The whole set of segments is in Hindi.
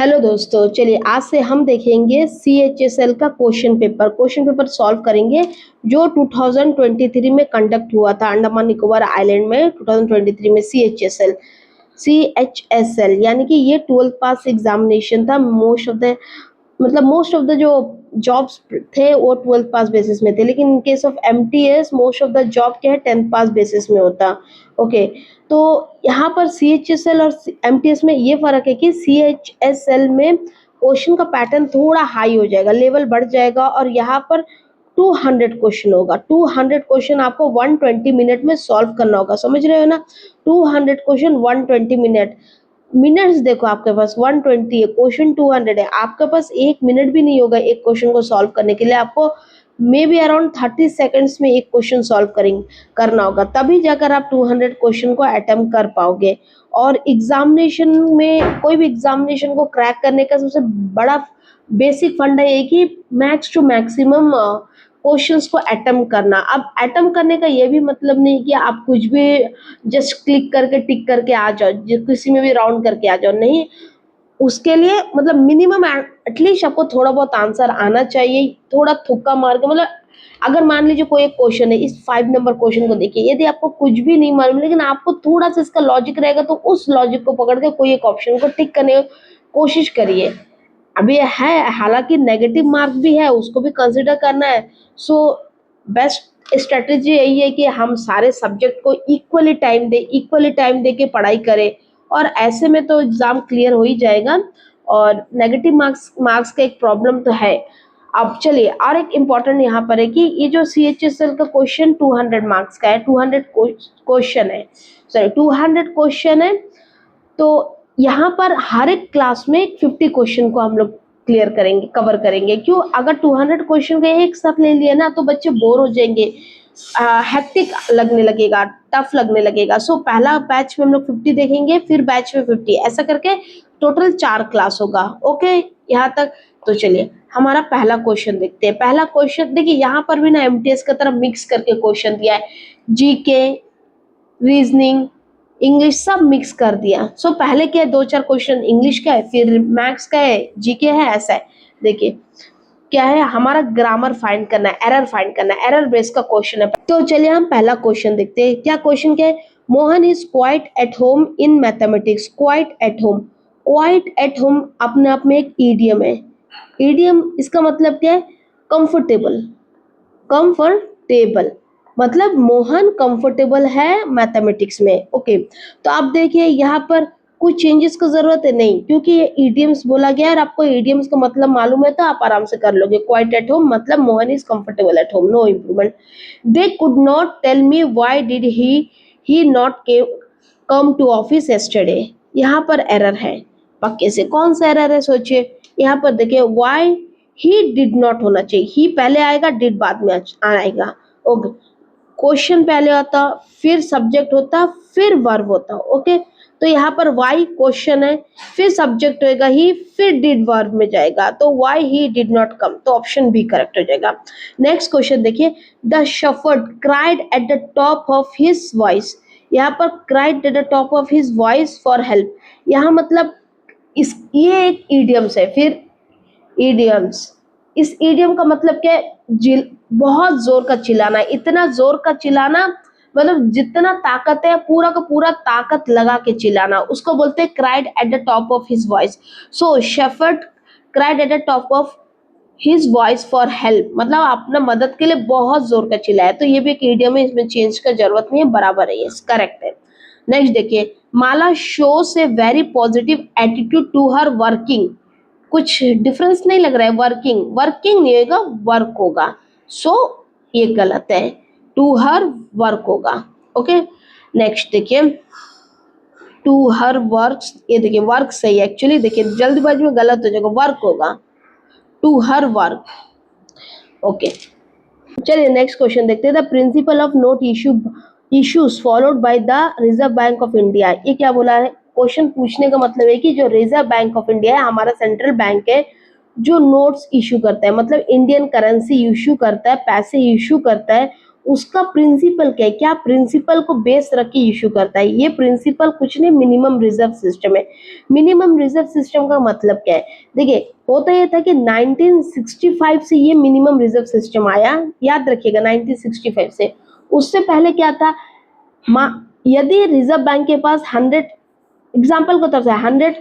हेलो दोस्तों, चलिए आज से हम देखेंगे CHSL का क्वेश्चन पेपर सॉल्व करेंगे जो 2023 में कंडक्ट हुआ था अंडमान निकोबार आइलैंड में। 2023 में CHSL यानी कि ये 12th पास एग्जामिनेशन था। मोस्ट ऑफ द जो जॉब्स थे वो 12th पास बेसिस में थे, लेकिन in case of MTS most of the job क्या है 10th पास बेसिस में होता। ओके, तो यहाँ पर CHSL और MTS में ये फर्क है कि CHSL में क्वेश्चन का पैटर्न थोड़ा हाई हो जाएगा, लेवल बढ़ जाएगा और यहाँ पर 200 क्वेश्चन होगा। 200 क्वेश्चन आपको 120 मिनट में सॉल्व करना होगा, समझ रहे हो ना। 200 क्वेश्चन 120 मिनट, मिनट्स देखो आपके पास 120 है, क्वेश्चन 200 है, आपके पास 1 मिनट भी नहीं होगा एक क्वेश्चन को सॉल्व करने के लिए। आपको मे बी अराउंड 30 सेकंड्स में एक क्वेश्चन सॉल्व करना होगा, तभी जाकर आप 200 क्वेश्चन को अटेम्प्ट कर पाओगे। और एग्जामिनेशन में कोई भी एग्जामिनेशन को क्रैक करने का सबसे बड़ा बेसिक फंडा ये कि मैक्स टू मैक्सिमम क्वेश्चंस को अटेम्प्ट करना। अब अटेम्प्ट करने का ये भी मतलब नहीं कि आप कुछ भी जस्ट क्लिक करके टिक करके आ जाओ, किसी में भी राउंड करके आ जाओ, नहीं। उसके लिए मतलब मिनिमम एटलीस्ट आपको थोड़ा बहुत आंसर आना चाहिए, थोड़ा तुक्का मार के। मतलब अगर मान लीजिए कोई एक क्वेश्चन है, इस 5 नंबर क्वेश्चन को देखिए, यदि आपको कुछ भी नहीं मालूम लेकिन आपको थोड़ा सा इसका लॉजिक रहेगा तो उस लॉजिक को पकड़ के कोई एक ऑप्शन को टिक करने की कोशिश करिए। अभी है, हालांकि नेगेटिव मार्क भी है, उसको भी कंसिडर करना है। सो बेस्ट स्ट्रेटेजी यही है कि हम सारे सब्जेक्ट को इक्वली टाइम दे के पढ़ाई करें, और ऐसे में तो एग्जाम क्लियर हो ही जाएगा। और नेगेटिव मार्क्स का एक प्रॉब्लम तो है। अब चलिए, और एक इम्पॉर्टेंट यहाँ पर है कि ये जो CHSL का क्वेश्चन 200 मार्क्स का है, 200 क्वेश्चन है, सॉरी 200 क्वेश्चन है। तो यहाँ पर हर एक क्लास में 50 क्वेश्चन को हम लोग कवर करेंगे। क्यों? अगर 200 क्वेश्चन को एक साथ ले लिया ना तो बच्चे बोर हो जाएंगे, हेक्टिक लगने लगेगा, टफ लगने लगेगा। सो पहला बैच में हम लोग 50 देखेंगे, फिर बैच में 50, ऐसा करके टोटल 4 क्लास होगा। ओके, यहाँ तक। तो चलिए हमारा पहला क्वेश्चन देखते हैं। पहला क्वेश्चन देखिए, यहाँ पर भी ना MTS की तरह मिक्स करके क्वेश्चन दिया है, GK, रीजनिंग, इंग्लिश सब मिक्स कर दिया। सो पहले क्या है, 2-4 क्वेश्चन इंग्लिश का है, फिर मैथ्स का है, GK है, ऐसा है। देखिए क्या है, हमारा ग्रामर फाइंड करना है, एरर फाइंड करना है, एरर बेस का क्वेश्चन है। तो चलिए हम पहला क्वेश्चन देखते हैं। क्या क्वेश्चन क्या है? Mohan is quite at home in mathematics. Quite at home, quite at home अपने आप में एक ईडियम है। ईडियम इसका मतलब क्या है? कंफर्टेबल, कंफर्टेबल मतलब मोहन कंफर्टेबल है मैथमेटिक्स में। ओके, तो आप देखिए यहाँ पर कुछ चेंजेस की जरूरत है नहीं, क्योंकि ये ईडियम्स बोला गया है और आपको ईडियम्स का मतलब मालूम है तो आप आराम से कर लोगे। क्वाइट एट होम मतलब Mohan is comfortable at home, no improvement. They could not tell me why did he not come to office yesterday. यहाँ पर एरर है, पक्के से कौन सा एरर है सोचिए। यहाँ पर देखिए व्हाई ही डिड नॉट होना चाहिए, ही पहले आएगा, डिड बाद में आएगा। ओके, क्वेश्चन पहले आता, फिर सब्जेक्ट होता, फिर वर्ब होता। ओके, तो यहाँ पर वाई क्वेश्चन है, फिर सब्जेक्ट होएगा ही, फिर डिड वर्ब में जाएगा, तो why he did not come, तो ऑप्शन बी करेक्ट हो जाएगा। नेक्स्ट क्वेश्चन देखिए, the shepherd cried at the top of his voice. यहाँ पर cried at the top of his voice for help, यहाँ मतलब ये एक ईडियम्स है। फिर ईडियम्स, इस ईडियम का मतलब क्या है? बहुत जोर का चिल्लाना, इतना जोर का चिल्लाना मतलब जितना ताकत है पूरा का पूरा ताकत लगा के चिल्लाना, उसको बोलते हैं cried at the top of his voice. So shepherd cried at the top of his voice for help, मतलब अपना मदद के लिए बहुत जोर का चिल्लाया। तो ये भी एक ईडियम है, इसमें चेंज का जरूरत नहीं है, बराबर है, ये करेक्ट है। नेक्स्ट देखिए, Mala shows a very positive attitude to her working. कुछ डिफरेंस नहीं लग रहा है, वर्किंग नहीं होगा, वर्क होगा। सो ये गलत है, टू हर वर्क होगा। ओके, नेक्स्ट देखिए, टू हर वर्क, ये देखिए वर्क सही है एक्चुअली, देखिए जल्दबाजी में गलत हो जाएगा, वर्क होगा, टू हर वर्क। ओके, चलिए नेक्स्ट क्वेश्चन देखते हैं। The principle of note issues followed by the reserve bank of India. ये क्या बोला है? क्वेश्चन पूछने का मतलब है कि जो रिजर्व बैंक ऑफ इंडिया है, हमारा सेंट्रल बैंक है, जो नोट्स इशू करता है, मतलब इंडियन करेंसी इशू करता है, पैसे इशू करता है, उसका प्रिंसिपल क्या है, क्या प्रिंसिपल को बेस रख के इशू करता है। ये प्रिंसिपल कुछ नहीं, मिनिमम रिजर्व सिस्टम है। मिनिमम रिजर्व सिस्टम का मतलब क्या है, देखिए होता ये था कि 1965 से ये मिनिमम रिजर्व सिस्टम आया, याद रखिएगा 1965 से। उससे पहले क्या था, यदि रिजर्व बैंक के पास 100, एग्जाम्पल को तरफ से 100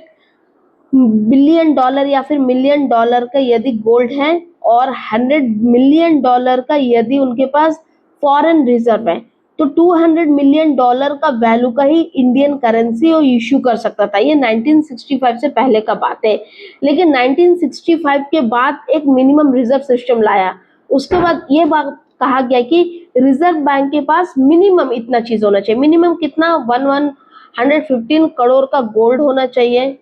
बिलियन डॉलर या फिर मिलियन डॉलर का यदि गोल्ड है और 100 मिलियन डॉलर का यदि उनके पास फॉरेन रिजर्व है, तो 200 मिलियन डॉलर का वैल्यू का ही इंडियन करेंसी वो इशू कर सकता था। ये 1965 से पहले का बात है। लेकिन 1965 के बाद एक मिनिमम रिजर्व सिस्टम लाया। उसके बाद ये बात कहा गया कि रिजर्व बैंक के पास मिनिमम इतना चीज होना चाहिए। मिनिमम कितना, 115 करोड़ का गोल्ड होना चाहिए।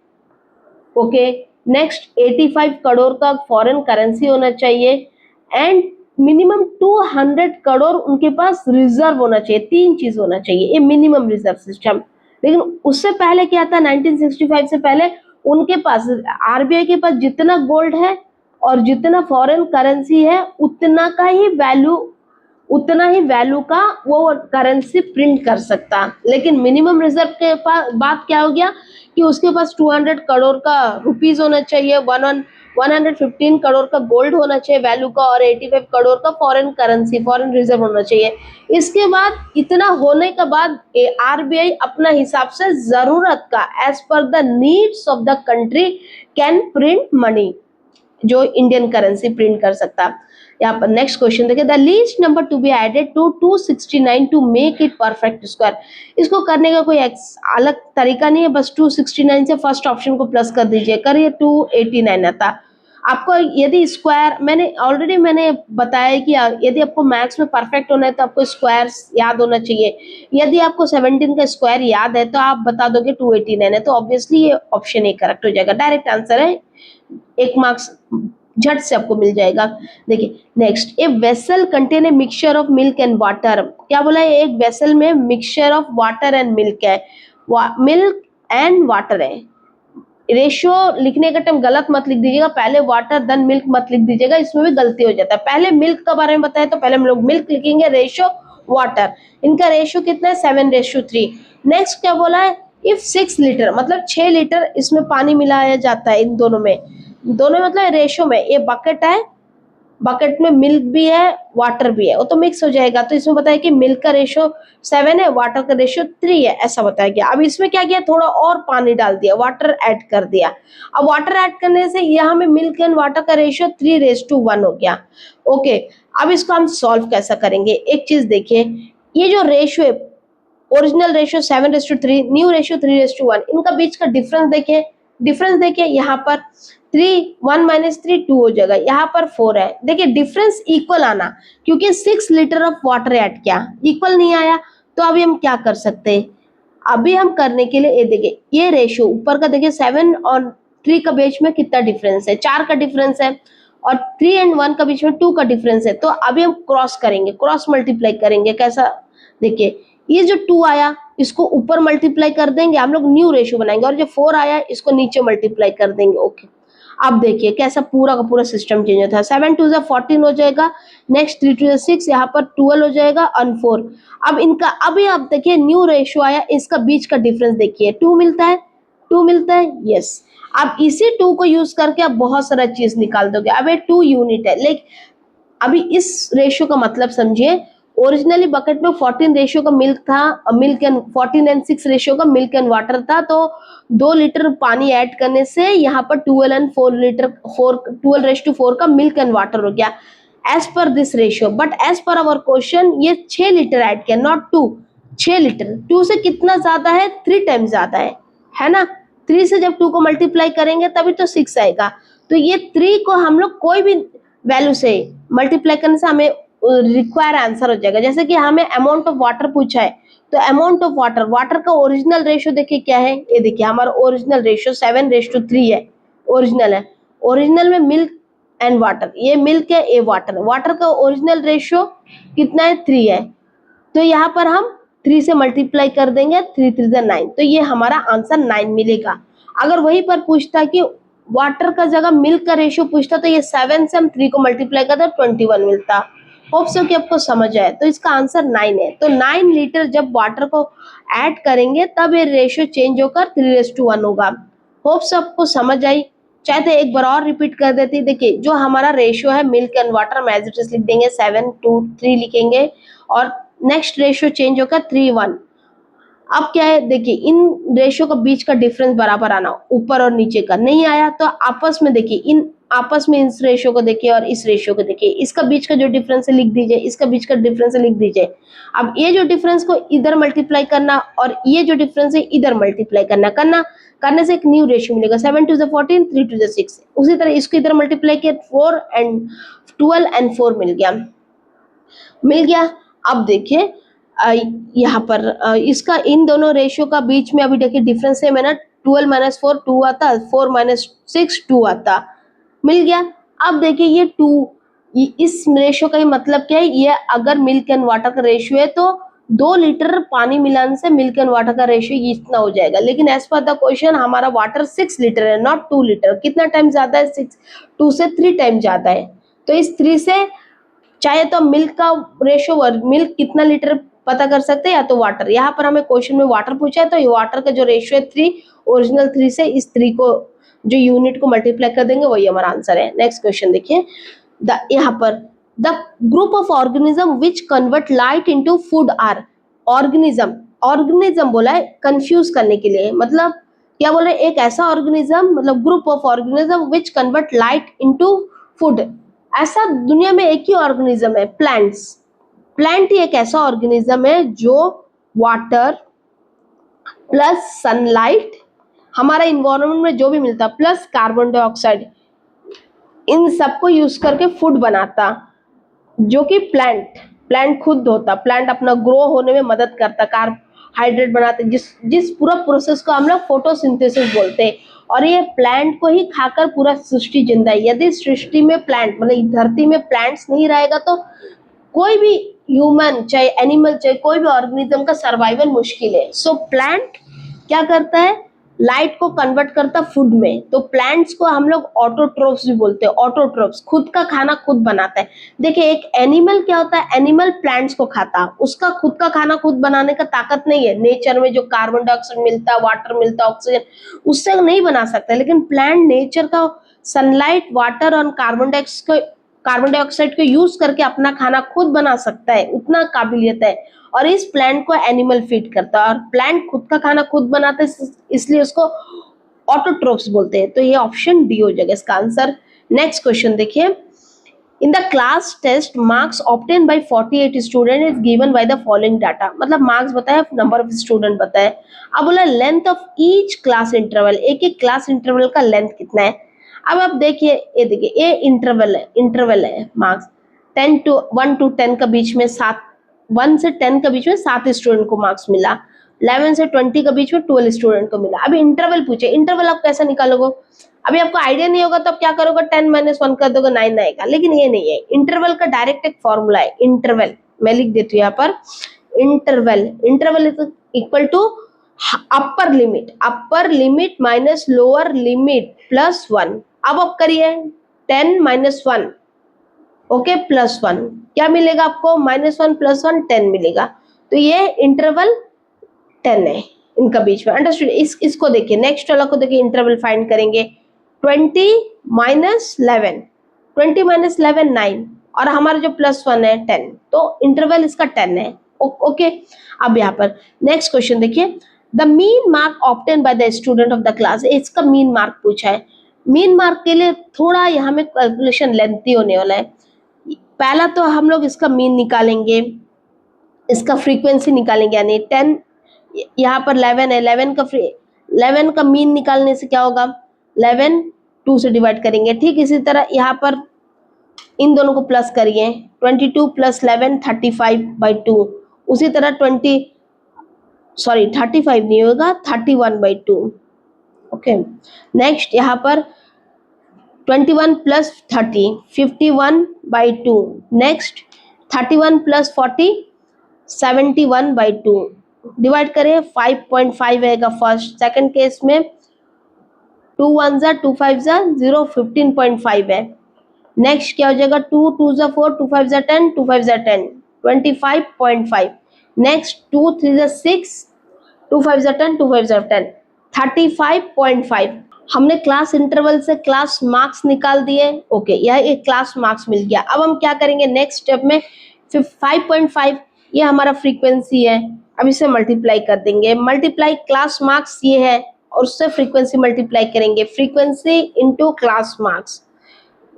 ओके, नेक्स्ट 85 करोड़ का फॉरेन करेंसी होना चाहिए एंड मिनिमम 200 करोड़ उनके पास रिजर्व होना चाहिए। तीन चीज होना चाहिए, ये मिनिमम रिजर्व सिस्टम। लेकिन उससे पहले क्या था, 1965 से पहले उनके पास, आरबीआई के पास जितना गोल्ड है और जितना फॉरेन करेंसी है उतना ही वैल्यू का वो करेंसी प्रिंट कर सकता। लेकिन मिनिमम रिजर्व के पास बात क्या हो गया कि उसके पास 200 करोड़ का रुपीज होना चाहिए, 115 करोड़ का गोल्ड होना चाहिए वैल्यू का, और 85 करोड़ का फॉरेन करेंसी, फॉरेन रिजर्व होना चाहिए। इसके बाद इतना होने के बाद आरबीआई अपना हिसाब से जरूरत का, as per the needs of the country, can print money, जो इंडियन करेंसी प्रिंट कर सकता। यहाँ पर नेक्स्ट क्वेश्चन देखिए, the least number to be added to 269 to make it perfect square. इसको करने का कोई अलग तरीका नहीं है, बस 269 से फर्स्ट ऑप्शन को प्लस कर दीजिए, करिए 289 आता। आपको यदि स्क्वायर, मैंने बताया कि यदि आपको मैथ्स में परफेक्ट होना है तो आपको स्क्वायर याद होना चाहिए। यदि आपको 17 का स्क्वायर याद है तो आप बता दोगे 289 है, तो ऑब्वियसली ये ऑप्शन ए करेक्ट हो जाएगा, डायरेक्ट आंसर है, एक मार्क्स झट से आपको मिल जाएगा। देखिए next, a vessel contain a mixture of milk and water. क्या बोला है, एक वेसल में mixture of water and milk है, मिल्क एंड वाटर है। रेशियो लिखने का टाइम गलत मत लिख दीजिएगा, पहले वाटर देन मिल्क मत लिख दीजिएगा, इसमें भी गलती हो जाता है। पहले मिल्क के बारे में बताया तो पहले हम लोग मिल्क लिखेंगे, रेशियो वाटर, इनका रेशियो कितना है 7:3। नेक्स्ट क्या बोला है, इफ 6 लीटर मतलब 6 लीटर इसमें पानी मिलाया जाता है, इन दोनों में, दोनों मतलब रेशियो में, ये बकेट है, बकेट में मिल्क भी है वाटर भी है, वो तो मिक्स हो जाएगा। तो इसमें बताया कि मिल्क का रेशियो 7 है, वाटर का रेशियो 3 है, ऐसा बताया गया। अब इसमें क्या किया, थोड़ा और पानी डाल दिया, वाटर ऐड कर दिया। अब वाटर ऐड करने से यहाँ में मिल्क एंड वाटर का रेशियो 3:1 हो गया। ओके, अब इसको हम सॉल्व कैसा करेंगे, एक चीज देखिए, ये जो रेशियो है, ओरिजिनल रेशियो 7:3, न्यू रेशियो 3:1, इनका बीच का डिफरेंस देखिए यहाँ पर 3, 1 - 3 2 हो जाएगा, यहाँ पर 4 है। देखिए डिफरेंस इक्वल आना, क्योंकि 6 लीटर ऑफ वाटर ऐड किया, इक्वल नहीं आया, तो अभी हम क्या कर सकते हैं, अभी हम करने के लिए ये देखिए, ये रेशियो ऊपर का देखिए 7 और 3 का बीच में कितना डिफरेंस है, 4 का डिफरेंस है, और 3 एंड 1 का बीच में 2 का डिफरेंस है। तो अभी हम क्रॉस करेंगे, क्रॉस मल्टीप्लाई करेंगे, कैसा, देखिए ये जो 2 आया इसको ऊपर मल्टीप्लाई कर देंगे, हम लोग न्यू रेशियो बनाएंगे, और जो 4 आया इसको नीचे मल्टीप्लाई कर देंगे। ओके, अब देखिए कैसा पूरा का पूरा सिस्टम चेंज होता है, 7 2 14 हो जाएगा, नेक्स्ट 3 2 6, यहाँ पर 12 हो जाएगा, और 4। अब इनका अभी आप देखिए न्यू रेशियो आया, इसका बीच का डिफरेंस देखिए, 2 मिलता है, 2 मिलता है, यस। अब इसी 2 को यूज करके आप बहुत सारा चीज निकाल दोगे। अब ये 2 यूनिट है, लेकिन अभी इस रेशियो का मतलब समझिए, ओरिजिनली बकेट में 14 रेशियो का मिल्क था, मिल्क एंड 14 एंड 6 रेशियो का मिल्क एंड वाटर था, तो 2 लीटर पानी ऐड करने से यहाँ पर 12 एंड 4 लीटर 12:4 का मिल्क एंड वाटर हो गया, as per this ratio. But as per our question ये 6 लीटर ऐड किया, नॉट 2, 6 लीटर, 2 से कितना ज्यादा है, 3 टाइम्स ज्यादा है ना। 3 से जब 2 को मल्टीप्लाई करेंगे तभी तो 6 आएगा। तो ये 3 को हम लोग कोई भी वैल्यू से मल्टीप्लाई करने से हमें रिक्वायर आंसर हो जाएगा। जैसे कि हमें अमाउंट ऑफ वाटर पूछा है, तो अमाउंट ऑफ वाटर का ओरिजिनल रेशियो देखिए क्या है, ये देखिए हमारा ओरिजिनल रेशियो 7:3 है, ओरिजिनल है। ओरिजिनल में मिल्क एंड वाटर, ये मिल्क है, ये वाटर का ओरिजिनल रेशियो कितना है, 3 है। तो यहाँ पर हम 3 से मल्टीप्लाई कर देंगे, 3 3 9, तो ये हमारा आंसर 9 मिलेगा। अगर वहीं पर पूछता कि वाटर का जगह मिल्क का रेशियो पूछता, तो ये 7 से हम 3 को मल्टीप्लाई करते 21 मिलता। होप सो कि आपको समझ आए। तो इसका आंसर 9 है। तो 9 लीटर जब वाटर को ऐड करेंगे तब ये रेशियो चेंज होकर 3:1 होगा। होप सो आपको समझ आई। चाहे तो एक बार और रिपीट कर देती। देखिए जो हमारा रेशियो है मिल्क एंड वाटर में एज इट इज लिख देंगे, 7:3 लिखेंगे और नेक्स्ट रेशियो चेंज होकर 3:1। अब क्या है, देखिए इन रेशियो का बीच का डिफरेंस बराबर आना, ऊपर और नीचे का नहीं आया तो आपस में देखिए, इन आपस में इस रेशियो को देखिए और इस रेशियो को देखिए, इसका बीच का जो डिफरेंस है लिख दीजिए, इसका बीच का डिफरेंस है लिख दीजिए। अब ये जो डिफरेंस को इधर मल्टीप्लाई करना और ये जो डिफरेंस है इधर मल्टीप्लाई करना करने से एक न्यू रेशियो मिलेगा, 7 to the 14, 3 to the 6। उसी तरह इसको इधर मल्टीप्लाई किया, 4 एंड 12 एंड 4 मिल गया। अब देखिए यहाँ पर इसका इन दोनों रेशियो का बीच में अभी देखिए डिफरेंस है मैंने, 12 - 4 2 आता, 4 - 6 2 आता, मिल गया। अब देखिए ये 2, इस रेशियो का ही मतलब क्या है, ये अगर मिल्क एंड वाटर का रेशियो है तो 2 लीटर पानी मिलाने से मिल्क एंड वाटर का रेशियो इतना हो जाएगा। लेकिन एज पर द क्वेश्चन हमारा वाटर 6 लीटर है, नॉट 2 लीटर। कितना टाइम ज्यादा है? 6, 2 से 3 टाइम ज्यादा है। तो इस 3 से चाहे तो मिल्क का रेशियो, मिल्क कितना लीटर पता कर सकते हैं, या तो वाटर। यहाँ पर हमें क्वेश्चन में वाटर पूछा है तो ये वाटर का जो रेशियो है 3, ओरिजिनल 3 से इस 3 को जो यूनिट को मल्टीप्लाई कर देंगे वही हमारा आंसर है। नेक्स्ट क्वेश्चन देखिए, यहाँ पर the group of organism which convert light into food are. Organism, organism बोला है कंफ्यूज करने के लिए, मतलब क्या बोल रहे हैं, एक ऐसा ऑर्गेनिज्म, मतलब group of organism which convert light into food. ऐसा दुनिया में एक ही ऑर्गेनिज्म है, प्लांट्स। प्लांट ही एक ऐसा ऑर्गेनिज्म है जो वाटर प्लस सनलाइट, हमारा इन्वायरमेंट में जो भी मिलता प्लस कार्बन डाइऑक्साइड, इन सबको यूज करके फूड बनाता, जो कि प्लांट खुद होता। प्लांट अपना ग्रो होने में मदद करता, कार्बोहाइड्रेट बनाते, जिस पूरा प्रोसेस को हम लोग फोटोसिंथेसिस बोलते हैं। और ये प्लांट को ही खाकर पूरा सृष्टि जिंदा है। यदि सृष्टि में प्लांट, मतलब धरती में प्लांट्स नहीं रहेगा तो कोई भी ह्यूमन, चाहे एनिमल, चाहे कोई भी ऑर्गेनिज्म का सर्वाइवल मुश्किल है। सो प्लांट क्या करता है, लाइट को कन्वर्ट करता फूड में। तो प्लांट्स को हम लोग ऑटोट्रोफ्स भी बोलते हैं। ऑटोट्रोफ्स खुद का खाना खुद बनाता है। देखिए एक एनिमल क्या होता है, एनिमल प्लांट्स को खाता, उसका खुद का खाना खुद बनाने का ताकत नहीं है। नेचर में जो कार्बन डाइऑक्साइड मिलता है, वाटर मिलता है, ऑक्सीजन, उससे नहीं बना सकता। लेकिन प्लांट नेचर का सनलाइट, वाटर और कार्बन डाइऑक्साइड को यूज करके अपना खाना खुद बना सकता है, उतना काबिलियत है। और इस प्लांट को एनिमल फीड करता है। और प्लांट खुद का खाना खुद बनाता है, इसलिए उसको ऑटोट्रोफ्स बोलते हैं। तो ये ऑप्शन डी हो जाएगा इसका आंसर। नेक्स्ट क्वेश्चन देखिए, in the class test marks obtain by 48 student is given by the following data. मतलब मार्क्स बताया, नंबर ऑफ स्टूडेंट बताए। अब बोला length of each class interval, एक एक क्लास इंटरवल का लेंथ कितना है। अब आप देखिए, ये देखिए ये इंटरवल है मार्क्स 1 to 10 का बीच में 7, 1 से 10 का बीच में 7 स्टूडेंट को मार्क्स मिला, 11 से 20 का बीच में 12 स्टूडेंट को मिला। अभी इंटरवल पूछे, इंटरवल आप कैसे निकालोगे? अभी आपको आइडिया नहीं होगा तो आप क्या करोगे, 10 - 1 कर दोगे, 9 आएगा। लेकिन ये नहीं है, इंटरवल का डायरेक्ट एक फॉर्मूला है। इंटरवल मैं लिख देती हूँ यहाँ पर, interval is equal to upper limit minus lower limit plus 1। अब आप करिए 10 - 1, ओके, प्लस 1 क्या मिलेगा आपको, -1 + 1 10 मिलेगा। तो ये इंटरवल 10 है इनका बीच में, अंडरस्टूड। इसको देखिए, नेक्स्ट वाला को देखिए, इंटरवल फाइंड करेंगे। 20 - 11, 20 - 11 9, और हमारा जो +1 है 10, तो इंटरवल इसका 10 है। ओके, अब यहाँ पर नेक्स्ट क्वेश्चन देखिए, the mean mark obtain by the student of the class. इसका मीन मार्क पूछा है। मीन मार्क के लिए थोड़ा यहाँ में कैलकुलेशन लेंथी होने वाला है। पहला तो हम लोग इसका मीन निकालेंगे, इसका फ्रीक्वेंसी निकालेंगे, यानी 10, यहाँ पर 11 है, 11 का मीन निकालने से क्या होगा, 11 2 से डिवाइड करेंगे। ठीक इसी तरह यहाँ पर इन दोनों को प्लस करिए, 22 + 11 35/2। उसी तरह 35 नहीं होगा, 31/2। ओके, नेक्स्ट यहाँ पर 21 + 30 51/2। नेक्स्ट 31 + 40 71/2। डिवाइड करें, 5.5 आएगा फर्स्ट। सेकंड केस में 2 1 = 2 5 = 0, 15.5 है। नेक्स्ट क्या हो जाएगा, 2 2 जा 4, 2 5 जा 10, 2 5 जा 10, 25.5। नेक्स्ट 2 3 जा 6, 2 5 जा 10, 2 5 जा 10, 35.5। हमने क्लास इंटरवल से क्लास मार्क्स निकाल दिए। ओके, यह एक क्लास मार्क्स मिल गया। अब हम क्या करेंगे नेक्स्ट स्टेप में, 5.5 ये हमारा फ्रीक्वेंसी है। अब इसे मल्टीप्लाई कर देंगे, मल्टीप्लाई क्लास मार्क्स ये है और उससे फ्रीक्वेंसी मल्टीप्लाई करेंगे, frequency into class marks,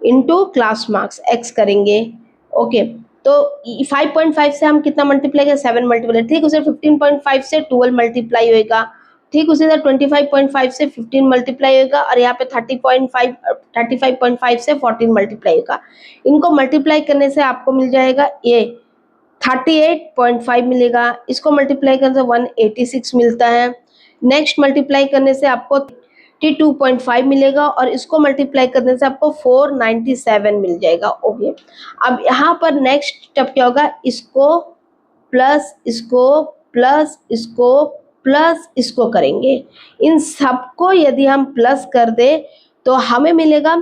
into class marks x करेंगे। ओके, तो 5.5 से हम कितना मल्टीप्लाई करें, 7 मल्टीप्लाई, ठीक उसे 15.5 से 12 मल्टीप्लाई होएगा, ठीक उसी तरह 25.5 से 15 मल्टीप्लाई होगा और यहाँ पे 35.5 से 14 मल्टीप्लाई होगा। इनको मल्टीप्लाई करने से आपको मिल जाएगा ये 38.5 मिलेगा, इसको मल्टीप्लाई करने से 186 मिलता है। नेक्स्ट मल्टीप्लाई करने से आपको 32.5 मिलेगा और इसको मल्टीप्लाई करने से आपको 497 मिल जाएगा। ओके, अब यहाँ पर नेक्स्ट स्टेप क्या होगा, इसको प्लस इसको प्लस इसको प्लस इसको करेंगे। इन सबको यदि हम प्लस कर दे तो हमें मिलेगा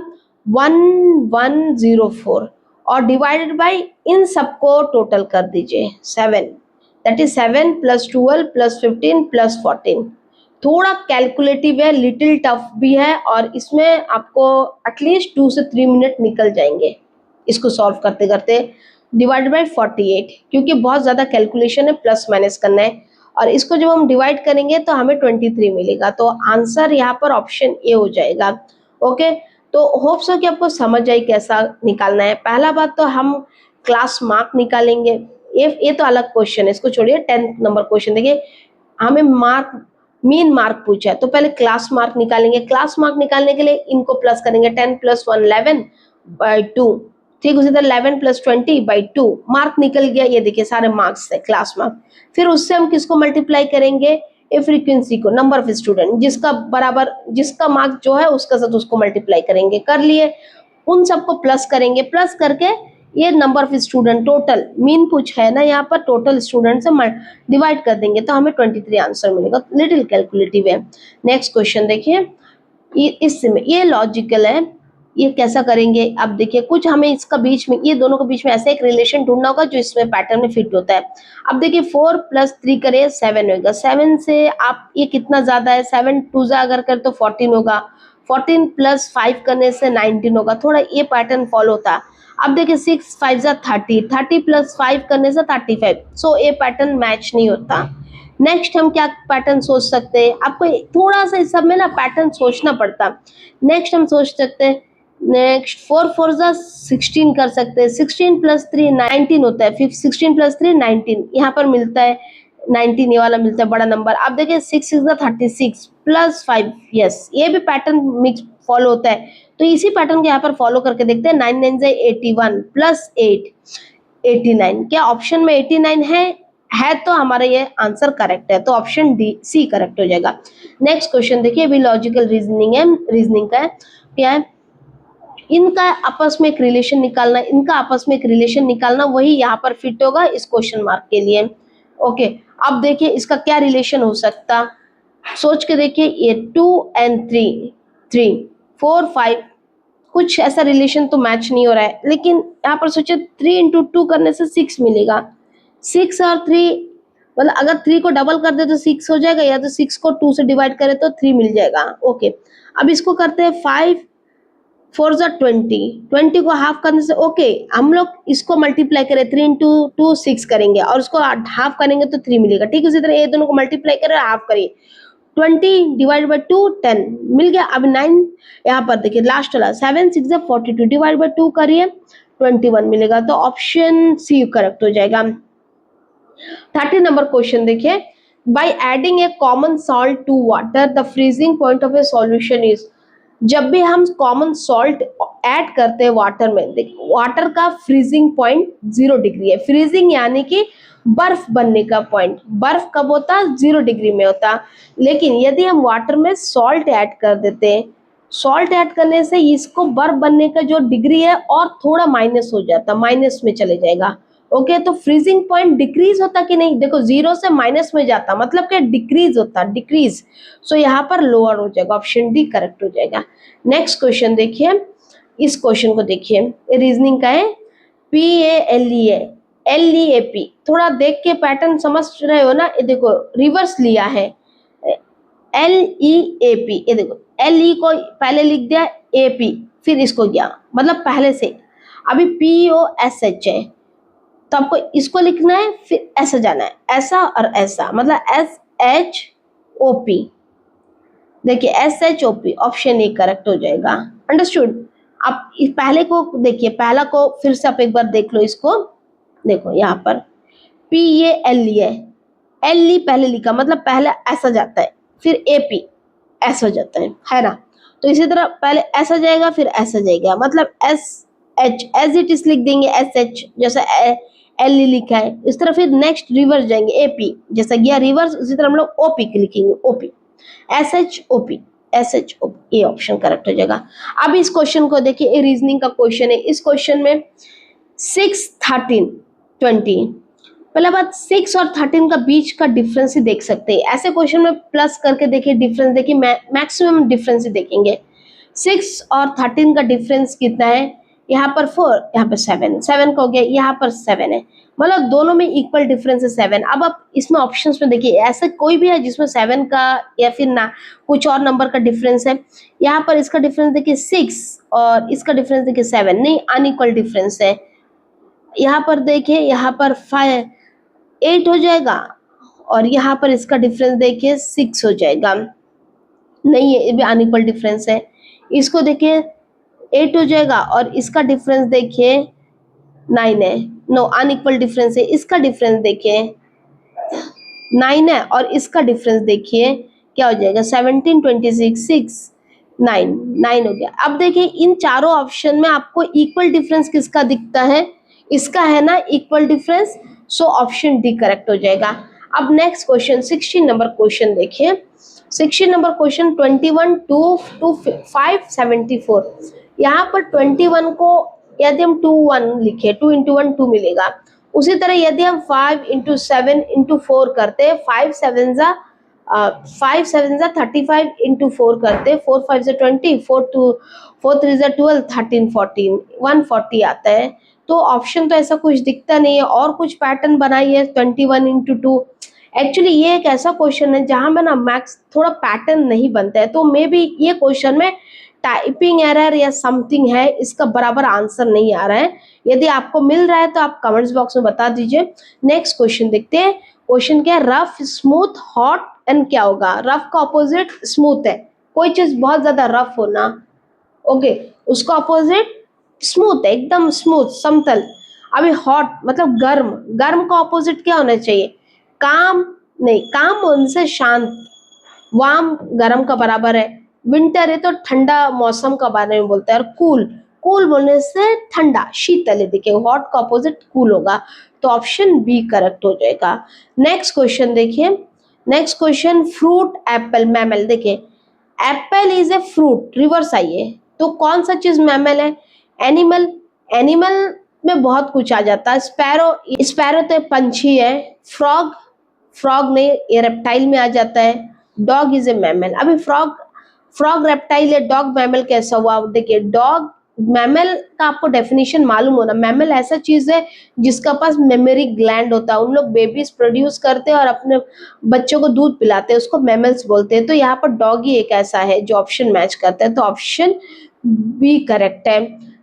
1104 और डिवाइडेड बाय इन सबको टोटल कर दीजिए 7, that is 7 plus 12 plus 15 plus 14। थोड़ा कैलकुलेटिव है, लिटिल टफ भी है और इसमें आपको एटलीस्ट 2 से 3 मिनट निकल जाएंगे इसको सॉल्व करते करते। डिवाइड बाय 48 क्योंकि बहुत ज़्यादा कैलकुलेशन है, प्लस माइनस करना है और इसको जब हम डिवाइड करेंगे तो हमें 23 मिलेगा। तो आंसर यहाँ पर ऑप्शन ए हो जाएगा। ओके, तो होप सो कि आपको समझ आई कैसा निकालना है। पहला बात तो हम क्लास मार्क निकालेंगे, ये तो अलग क्वेश्चन है, इसको छोड़िए। 10 नंबर क्वेश्चन देखिए, हमें मार्क मीन मार्क पूछा है तो पहले क्लास मार्क निकालेंगे। क्लास मार्क निकालने के लिए इनको प्लस करेंगे, 10 प्लस 1 11 बाई 2, ठीक उसी तरह 11 प्लस 20 बाई 2, मार्क निकल गया। ये देखिए सारे मार्क्स है क्लास मार्क। फिर उससे हम किसको मल्टीप्लाई करेंगे, ए फ्रीक्वेंसी को, नंबर ऑफ स्टूडेंट जिसका बराबर जिसका मार्क जो है उसका साथ उसको मल्टीप्लाई करेंगे, कर लिए। उन सबको प्लस करेंगे, प्लस करके ये number of student total mean पूछा है ना यहाँ पर, टोटल स्टूडेंट से डिवाइड कर देंगे तो हमें 23 आंसर मिलेगा। लिटिल कैलकुलेटिव है। नेक्स्ट क्वेश्चन देखिए, इसमें ये लॉजिकल है, ये कैसा करेंगे। अब देखिए कुछ हमें इसका बीच में, ये दोनों के बीच में ऐसा एक रिलेशन ढूंढना होगा जो इसमें पैटर्न में फिट होता है। अब देखिए 4 प्लस 3 करें 7 होगा, 7 से आप ये कितना ज्यादा है, 7 2 जा अगर कर तो 14 होगा, 14 प्लस 5 करने से 19 होगा, थोड़ा ये पैटर्न फॉलो होता है। अब देखिए 6 5 जा 30, 30 प्लस 5 करने से 35, सो ये पैटर्न मैच नहीं होता। नेक्स्ट हम क्या पैटर्न सोच सकते हैं, आपको थोड़ा सा इस सब में ना पैटर्न सोचना पड़ता। नेक्स्ट हम सोच सकते हैं, नेक्स्ट 4 4 जा 16 कर सकते हैं, 16 प्लस 3 19 होता है, फिर 16 प्लस 3 19 यहाँ पर मिलता है, 19 ये वाला मिलता है बड़ा नंबर। अब देखिए 6 6 जा 36 प्लस 5, यस ये भी पैटर्न मिक्स फॉलो होता है। तो इसी पैटर्न को यहाँ पर फॉलो करके देखते हैं, 9 9 जा 81 प्लस 8 89, क्या ऑप्शन में 89 है तो हमारा ये आंसर करेक्ट है, तो ऑप्शन डी सी करेक्ट हो जाएगा। नेक्स्ट क्वेश्चन देखिए, अभी लॉजिकल रीजनिंग है, रीजनिंग का है, क्या है, इनका आपस में एक रिलेशन निकालना, इनका आपस में एक रिलेशन निकालना, वही यहाँ पर फिट होगा इस क्वेश्चन मार्क के लिए। ओके, अब देखिए इसका क्या रिलेशन हो सकता, सोच के देखिए, ये 2 and 3 3 4 5, कुछ ऐसा रिलेशन तो मैच नहीं हो रहा है, लेकिन यहाँ पर सोचिए 3 इंटू 2 करने से 6 मिलेगा, 6 और 3 मतलब अगर 3 को डबल कर दे तो 6 हो जाएगा, या तो 6 को 2 से डिवाइड करे तो 3 मिल जाएगा। ओके, अब इसको करते हैं 5 4 जा 20, 20 को हाफ करने से, ओके हम लोग इसको मल्टीप्लाई करें, 3 इंटू 2 6 करेंगे और उसको हाफ करेंगे तो 3 मिलेगा, ठीक है। उसी तरह ये दोनों को मल्टीप्लाई करें, हाफ करिए, 20 डिवाइड बाई 2 10 मिल गया। अब 9 यहाँ पर देखिए लास्ट वाला 7 6 जा 42 डिवाइड बाई 2 करिए 21 मिलेगा, तो ऑप्शन सी करेक्ट हो जाएगा। 30 नंबर क्वेश्चन देखिए, by adding a common salt to water the freezing point of a solution is. जब भी हम कॉमन सॉल्ट ऐड करते हैं वाटर में, देखिए वाटर का फ्रीजिंग पॉइंट 0 डिग्री है। फ्रीजिंग यानी कि बर्फ बनने का पॉइंट, बर्फ कब होता, 0 डिग्री में होता। लेकिन यदि हम वाटर में सॉल्ट ऐड कर देते हैं, सॉल्ट ऐड करने से इसको बर्फ बनने का जो डिग्री है और थोड़ा माइनस हो जाता, माइनस में चले जाएगा। ओके, तो फ्रीजिंग पॉइंट डिक्रीज होता कि नहीं, देखो 0 से माइनस में जाता मतलब कि डिक्रीज होता, डिक्रीज, सो यहाँ पर लोअर हो जाएगा, ऑप्शन डी करेक्ट हो जाएगा। नेक्स्ट क्वेश्चन देखिए, इस क्वेश्चन को देखिए, ये रीजनिंग का है, PALEA थोड़ा देख के पैटर्न समझ रहे हो ना, ये देखो रिवर्स लिया है, LEAP, ये देखो LE को पहले लिख दिया, AP फिर इसको गया, मतलब पहले से। अभी POSH है तो आपको इसको लिखना है, फिर ऐसा जाना है, ऐसा और ऐसा, मतलब SHOP। देखिए SHOP, ऑप्शन ए करेक्ट हो जाएगा। अंडरस्टूड। आप इस पहले को देखिए, पहला को फिर से आप एक बार देख लो, इसको देखो यहाँ पर PALE है, LE पहले लिखा, मतलब पहले ऐसा जाता है, फिर AP ऐसा हो जाता है ना। तो इसी तरह पहले ऐसा जाएगा फिर ऐसा जाएगा, मतलब SH एज इट इज लिख देंगे, SH जैसा LE लिखा है, इस तरह फिर नेक्स्ट रिवर्स जाएंगे, AP जैसा गया रिवर्स, उसी तरह हम लोग OP लिखेंगे, OP SHOP, ये ऑप्शन करेक्ट हो जाएगा। अब इस क्वेश्चन को देखिए, ये रीजनिंग का क्वेश्चन है। इस क्वेश्चन में 6, 13, 20, पहला बात 6 और 13 का बीच का डिफरेंस ही देख सकते हैं। ऐसे क्वेश्चन में प्लस करके देखिए, डिफरेंस देखिए, मैक्सिमम डिफरेंस ही देखेंगे। 6 और 13 का डिफरेंस कितना है, यहाँ पर 4, यहाँ पर 7, 7 का हो गया, यहाँ पर 7 है, मतलब दोनों में इक्वल डिफरेंस है 7। अब आप इसमें ऑप्शंस में देखिए, ऐसा कोई भी है जिसमें 7 का या फिर ना कुछ और नंबर का डिफरेंस है। यहाँ पर इसका डिफरेंस देखिए 6 और इसका डिफरेंस देखिए 7, नहीं अनइक्वल डिफरेंस है। यहाँ पर देखिए, यहाँ पर 8 हो जाएगा और यहाँ पर इसका डिफरेंस देखिए 6 हो जाएगा, नहीं है, ये भी अनइक्वल डिफरेंस है। इसको देखिए 8 हो जाएगा और इसका डिफरेंस देखिए 9 है, नो अनइक्वल डिफरेंस है। इसका डिफरेंस देखिए 9 है और इसका डिफरेंस देखिए क्या हो जाएगा, 17, 26, 6, 9, 9 हो गया। अब देखिए इन चारों ऑप्शन में आपको इक्वल डिफरेंस किसका दिखता है, इसका है ना equal difference, so option D correct हो जाएगा। अब नेक्स्ट क्वेश्चन 16 नंबर क्वेश्चन देखिए, 16 नंबर क्वेश्चन 21 to 574। यहाँ पर 21 को यदि हम 2 1 लिखे, 2 into 1 2 मिलेगा। उसी तरह यदि हम 5 into 7 into 4 करते, 5 7 जा 35 into 4 करते, 4 5 जा 20, 4 3 जा 12, 13 14, 140 आता है। तो ऑप्शन तो ऐसा कुछ दिखता नहीं है, और कुछ पैटर्न बनाइए 21 into 2। एक्चुअली ये एक ऐसा क्वेश्चन है जहां में ना मैक्स थोड़ा पैटर्न नहीं बनता है, तो मे बी ये क्वेश्चन में टाइपिंग एरर या समथिंग है, इसका बराबर आंसर नहीं आ रहा है। यदि आपको मिल रहा है तो आप कमेंट्स बॉक्स में बता दीजिए। नेक्स्ट क्वेश्चन देखते हैं। क्वेश्चन क्या है, रफ स्मूथ हॉट एंड क्या होगा, रफ का ऑपोजिट स्मूथ है, कोई चीज बहुत ज्यादा रफ हो ना, ओके, उसका ऑपोजिट स्मूथ है, एकदम स्मूथ समतल। अभी हॉट मतलब गर्म, गर्म का ऑपोजिट क्या होना चाहिए, काम, नहीं काम उनसे शांत, वार्म गर्म का बराबर है। विंटर है तो ठंडा मौसम का बारे में बोलता है, और कूल, कूल बोलने से ठंडा शीतल है, देखिए हॉट का ऑपोजिट कूल होगा, तो ऑप्शन बी करेक्ट हो जाएगा। नेक्स्ट क्वेश्चन देखिए, next question fruit apple mammal, देखिए apple is a fruit, reverse आइए, तो कौन सा चीज मैमल है, एनिमल, एनिमल में बहुत कुछ आ जाता है। स्पैरो, स्पैरो तो पंछी है। फ्रॉग, फ्रॉग नहीं, ये रेप्टाइल में आ जाता है। Dog is a mammal. अभी फ्रॉग, फ्रॉग रेप्टाइल है, डॉग मैमल कैसा हुआ, देखिए डॉग मैमल का आपको डेफिनेशन मालूम होना, मैमल ऐसा चीज है जिसका पास मेमोरी ग्लैंड होता है, उन लोग बेबीज प्रोड्यूस करते हैं और अपने बच्चों को दूध पिलाते हैं, उसको मैमल्स बोलते हैं। तो यहाँ पर डॉग ही एक ऐसा है जो ऑप्शन मैच करता है, तो ऑप्शन बी करेक्ट है।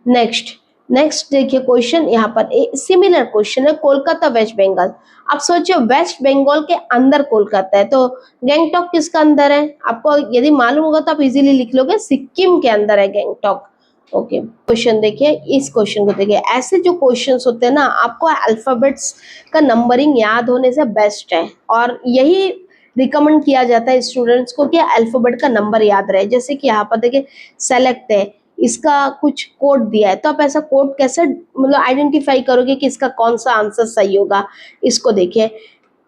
नेक्स्ट, नेक्स्ट देखिए क्वेश्चन, यहाँ पर सिमिलर क्वेश्चन है, कोलकाता वेस्ट बंगाल। आप सोचिए वेस्ट बंगाल के अंदर कोलकाता है, तो गैंगटॉक किसका अंदर है, आपको यदि मालूम होगा तो आप इजीली लिख लोगे, सिक्किम के अंदर है गैंगटॉक। ओके, क्वेश्चन देखिए, इस क्वेश्चन को देखिए, ऐसे जो क्वेश्चंस होते हैं ना, आपको अल्फाबेट्स का नंबरिंग याद होने से बेस्ट है, और यही रिकमेंड किया जाता है स्टूडेंट्स को कि अल्फाबेट का नंबर याद रहे। जैसे कि यहाँ पर देखिए सेलेक्ट है, इसका कुछ कोड दिया है, तो आप ऐसा कोड कैसे मतलब आइडेंटिफाई करोगे कि इसका कौन सा आंसर सही होगा। इसको देखिए,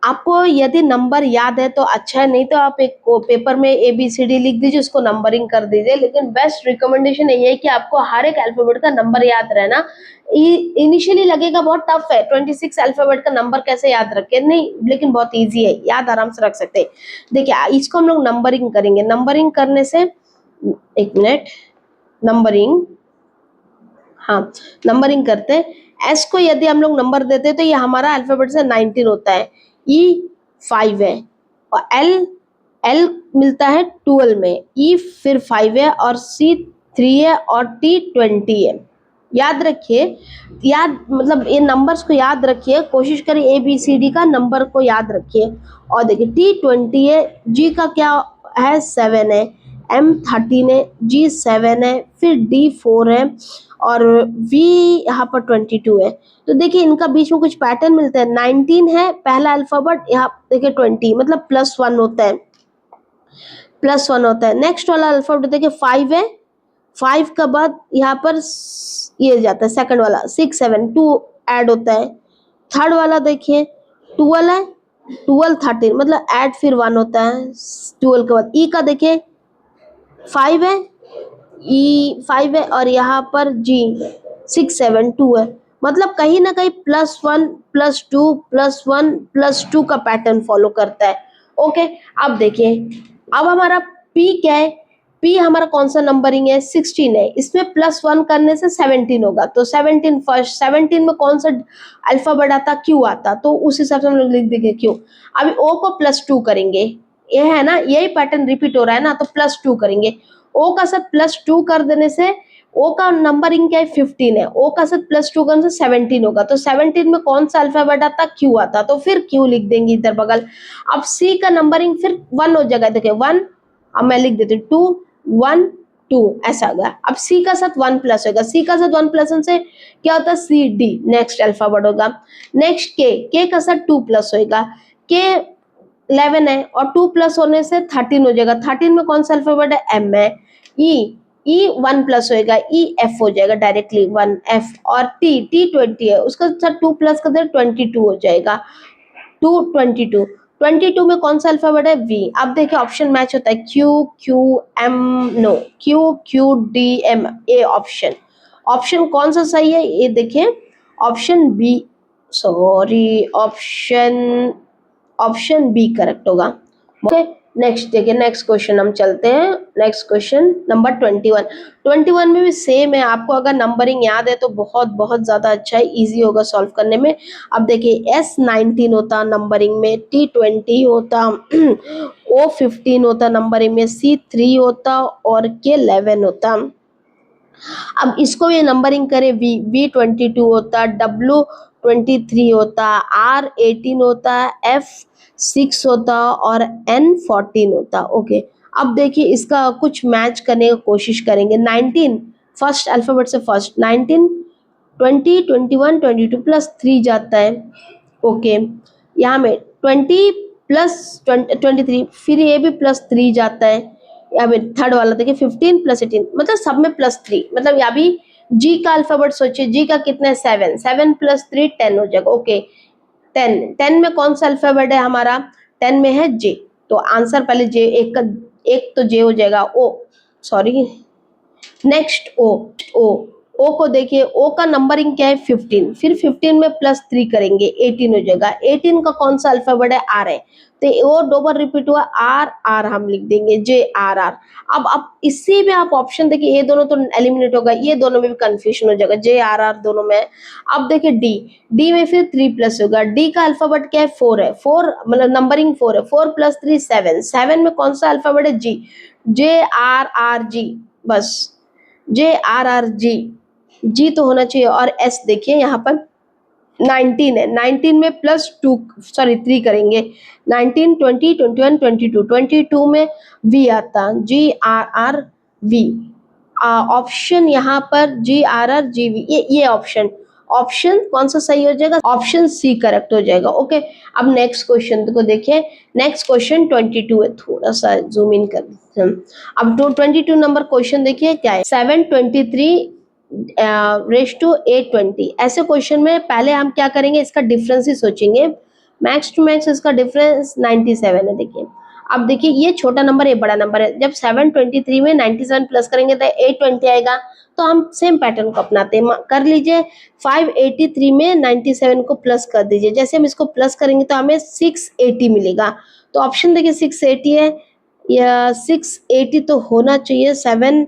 आपको यदि नंबर याद है तो अच्छा है, नहीं तो आप एक पेपर में ABCD लिख दीजिए, उसको नंबरिंग कर दीजिए। लेकिन बेस्ट रिकमेंडेशन यही है कि आपको हर एक अल्फाबेट का नंबर याद रहना। इनिशियली लगेगा बहुत टफ है, 26 अल्फाबेट का नंबर कैसे याद रखे, नहीं लेकिन बहुत इजी है, याद आराम से रख सकते हैं। देखिए इसको हम लोग नंबरिंग करेंगे, नंबरिंग करने से, एक मिनट, नंबरिंग हाँ, नंबरिंग करते हैं। एस को यदि हम लोग नंबर देते हैं तो ये हमारा अल्फाबेट से 19 होता है, ई 5 है और एल एल मिलता है 12 में, ई फिर 5 है और सी 3 है और टी 20 है। याद रखिए, याद मतलब इन नंबर्स को याद रखिए, कोशिश करिए ए बी सी डी का नंबर को याद रखिए। और देखिए टी 20 है, जी का क्या है 7 है, एम 13 है, जी 7 है, फिर डी 4 है और वी यहाँ पर 22 है। तो देखिए इनका बीच में कुछ पैटर्न मिलता है। 19 है पहला अल्फाबेट, यहाँ देखिए 20 मतलब +1 होता है, +1 होता है। नेक्स्ट वाला अल्फाबेट देखिए 5 है, 5 का बाद यहाँ पर ये जाता है सेकंड वाला 6 7 2 ऐड होता है। थर्ड वाला देखिए 12 है, 12 13 मतलब ऐड फिर 1 होता है 12 के बाद। ई का देखिए 5 है, ई 5 है और यहाँ पर जी 6 7 2 है, मतलब कहीं ना कहीं +1 +2 +1 +2 का पैटर्न फॉलो करता है। ओके, अब देखिए अब हमारा पी क्या है, पी हमारा कौन सा नंबरिंग है 16 है, इसमें +1 करने से 17 होगा, तो 17 फर्स्ट, 17 में कौन सा अल्फाबेट आता, क्यू आता, तो उस हिसाब से हम लोग लिख देंगे क्यू। अभी ओ को +2 करेंगे, ये है ना, यही पैटर्न रिपीट हो रहा है ना, तो +2 करेंगे। ओ का साथ +2 कर देने से ओ का नंबरिंग क्या है 15 है, ओ का साथ +2 करने से 17 होगा, तो 17 में कौन सा अल्फाबेट आता, क्यू आता, तो फिर क्यू लिख देंगे इधर बगल। अब सी का नंबरिंग फिर 1 हो जाएगा, देखिए 1, अब मैं लिख देती हूँ 2 1 2 ऐसा होगा। अब सी का साथ 1 प्लस होगा, सी का साथ 1 प्लस से क्या होता है सी डी नेक्स्ट अल्फाबेट होगा। नेक्स्ट के का साथ 2 प्लस होगा, के 11 है और 2 प्लस होने से 13 हो जाएगा, 13 में कौन सा अल्फाबेट है, एम है। ई ई 1 प्लस होएगा, ई एफ हो जाएगा डायरेक्टली 1 एफ, और टी टी 20 है, उसका साथ 2 प्लस कर दे 22 हो जाएगा, 2 22 22 में कौन सा अल्फाबेट है, वी। अब देखिए ऑप्शन मैच होता है, Q Q M, no Q Q D M, A option. Option कौन सा सही है ये देखिए, option B, sorry option B correct होगा। ओके, नेक्स्ट देखिए, नेक्स्ट क्वेश्चन हम चलते हैं। नेक्स्ट क्वेश्चन नंबर 21 में भी सेम है, आपको अगर नंबरिंग याद है तो बहुत बहुत ज्यादा अच्छा है, इजी होगा सॉल्व करने में। अब देखिए S19 होता नंबरिंग में, T20 होता O15 होता नंबरिंग में, C3 होता और K11 होता। अब इसको ये नंबरिंग करें, V22 होता, W23 होता, R18 होता, F6 होता और N14 होता। ओके, अब देखिए इसका कुछ मैच करने की कोशिश करेंगे। 19 फर्स्ट अल्फाबेट से फर्स्ट 19 20 21 22 +3 जाता है। ओके, यहाँ में 20 प्लस 23, फिर ये भी +3 जाता है। अभी थर्ड वाला देखिए 15 + 18 मतलब सब में +3, मतलब अभी जी का अल्फाबेट सोचिए, जी का कितना है 7, 7 + 3 10 हो जाएगा। ओके, 10 में कौन सा अल्फाबेट है हमारा, 10 में है जे, तो आंसर पहले जे, एक तो जे हो जाएगा, ओ सॉरी, नेक्स्ट ओ को देखिए, ओ का नंबरिंग क्या है 15, फिर 15 में +3 करेंगे 18 हो जाएगा। 18 का कौन सा अल्फाबेट है, आर है, तो वो डबल रिपीट हुआ, आर आर हम लिख देंगे, जे आर आर। अब इसी में आप ऑप्शन देखिए, ये दोनों तो एलिमिनेट होगा, ये दोनों में भी कंफ्यूजन हो जाएगा, जे आर आर दोनों में। अब देखिए डी, डी में फिर 3 प्लस होगा, डी का अल्फाबेट क्या है 4 है, 4 मतलब नंबरिंग 4 है, 4 + 3 7, 7 में कौन सा अल्फाबेट है, जी, जे आर आर जी, बस जे आर आर जी, जी तो होना चाहिए। और एस देखिए यहाँ पर 19 है, 19 में +2 सॉरी 3 करेंगे, 19 20 21 22, 22 में वी आता, जी आर आर वी। ऑप्शन यहाँ पर जी आर आर जी वी, ये ऑप्शन, ऑप्शन कौन सा सही हो जाएगा, ऑप्शन सी करेक्ट हो जाएगा। ओके, अब नेक्स्ट क्वेश्चन को देखिए, नेक्स्ट क्वेश्चन 22 है, थोड़ा सा जूम इन कर देते हैं। अब 22 नंबर क्वेश्चन देखिए क्या है, 723 रेश टू 820, ऐसे क्वेश्चन में पहले हम क्या करेंगे, इसका डिफरेंस ही सोचेंगे। मैक्स टू मैक्स इसका डिफरेंस 97 है। देखिए अब देखिए ये छोटा नंबर ये बड़ा नंबर है, जब 723 में 97 प्लस करेंगे तो 820 आएगा, तो हम सेम पैटर्न को अपनाते हैं, कर लीजिए 583 में 97 को प्लस कर दीजिए, जैसे हम इसको प्लस करेंगे तो हमें 680 मिलेगा, तो ऑप्शन देखिए 680 है, या 680 तो होना चाहिए, 7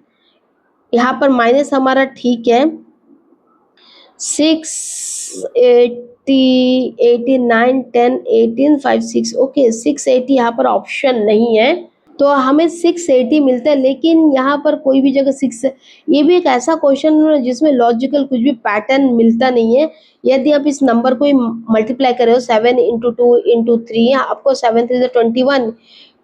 यहाँ पर माइनस हमारा ठीक है, 680, 89, 10, 18, 5, 6। ओके, 680 यहाँ पर ऑप्शन नहीं है, तो हमें 680 मिलता है, लेकिन यहाँ पर कोई भी जगह 6, ये भी एक ऐसा क्वेश्चन है जिसमें लॉजिकल कुछ भी पैटर्न मिलता नहीं है। यदि आप इस नंबर को मल्टीप्लाई कर रहे हो 7 इंटू 2 इंटू 3, आपको 7 3 21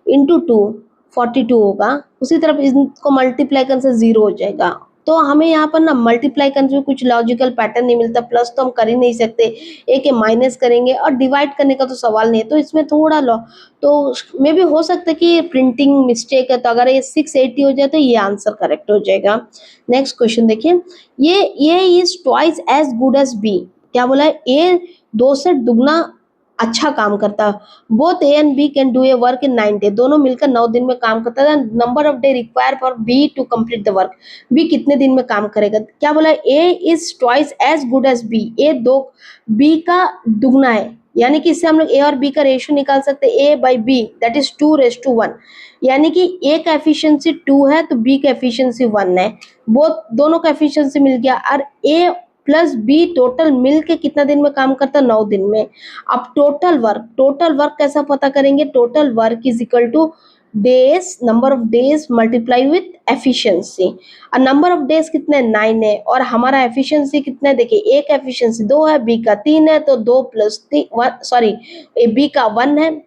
इंटू 2 42 होगा। उसी तरफ इसको मल्टीप्लाई करने से 0 हो जाएगा। तो हमें यहाँ पर ना मल्टीप्लाई करने से कुछ लॉजिकल पैटर्न नहीं मिलता, प्लस तो हम कर ही नहीं सकते, एक के माइनस करेंगे, और डिवाइड करने का तो सवाल नहीं है, तो इसमें थोड़ा लॉ, तो मे भी हो सकता है कि प्रिंटिंग मिस्टेक है, तो अगर ये 680 हो जाए तो ये आंसर करेक्ट हो जाएगा। नेक्स्ट क्वेश्चन देखिए, ये is twice as good as B. क्या बोला है? ए 2 से दुगना अच्छा काम करता है। Both A and B can do a work in 9 day, दोनों मिलकर 9 दिन में काम करता है। Number of day require for B to complete the work, B कितने दिन में काम करेगा? क्या बोला? A is twice as good as B, A दो बी का दुगना है, यानी कि इससे हम लोग ए और बी का रेशियो निकाल सकते हैं, ए बाई बी दैट इज 2:1, यानी कि ए का एफिशिएंसी 2 है तो बी का एफिशिएंसी 1 है। दोनों का एफिशिएंसी मिल गया, और ए प्लस बी टोटल मिल के कितना दिन में काम करता है? 9 दिन में। अब टोटल वर्क कैसा पता करेंगे? Total work is equal to days, number of days multiply with efficiency. और नंबर ऑफ डेज कितने? 9 है, और हमारा एफिशिएंसी कितना है? देखिए, ए का एफिशिएंसी 2 है, बी का 3 है, तो 2 प्लस 3, सॉरी, बी का 1 है,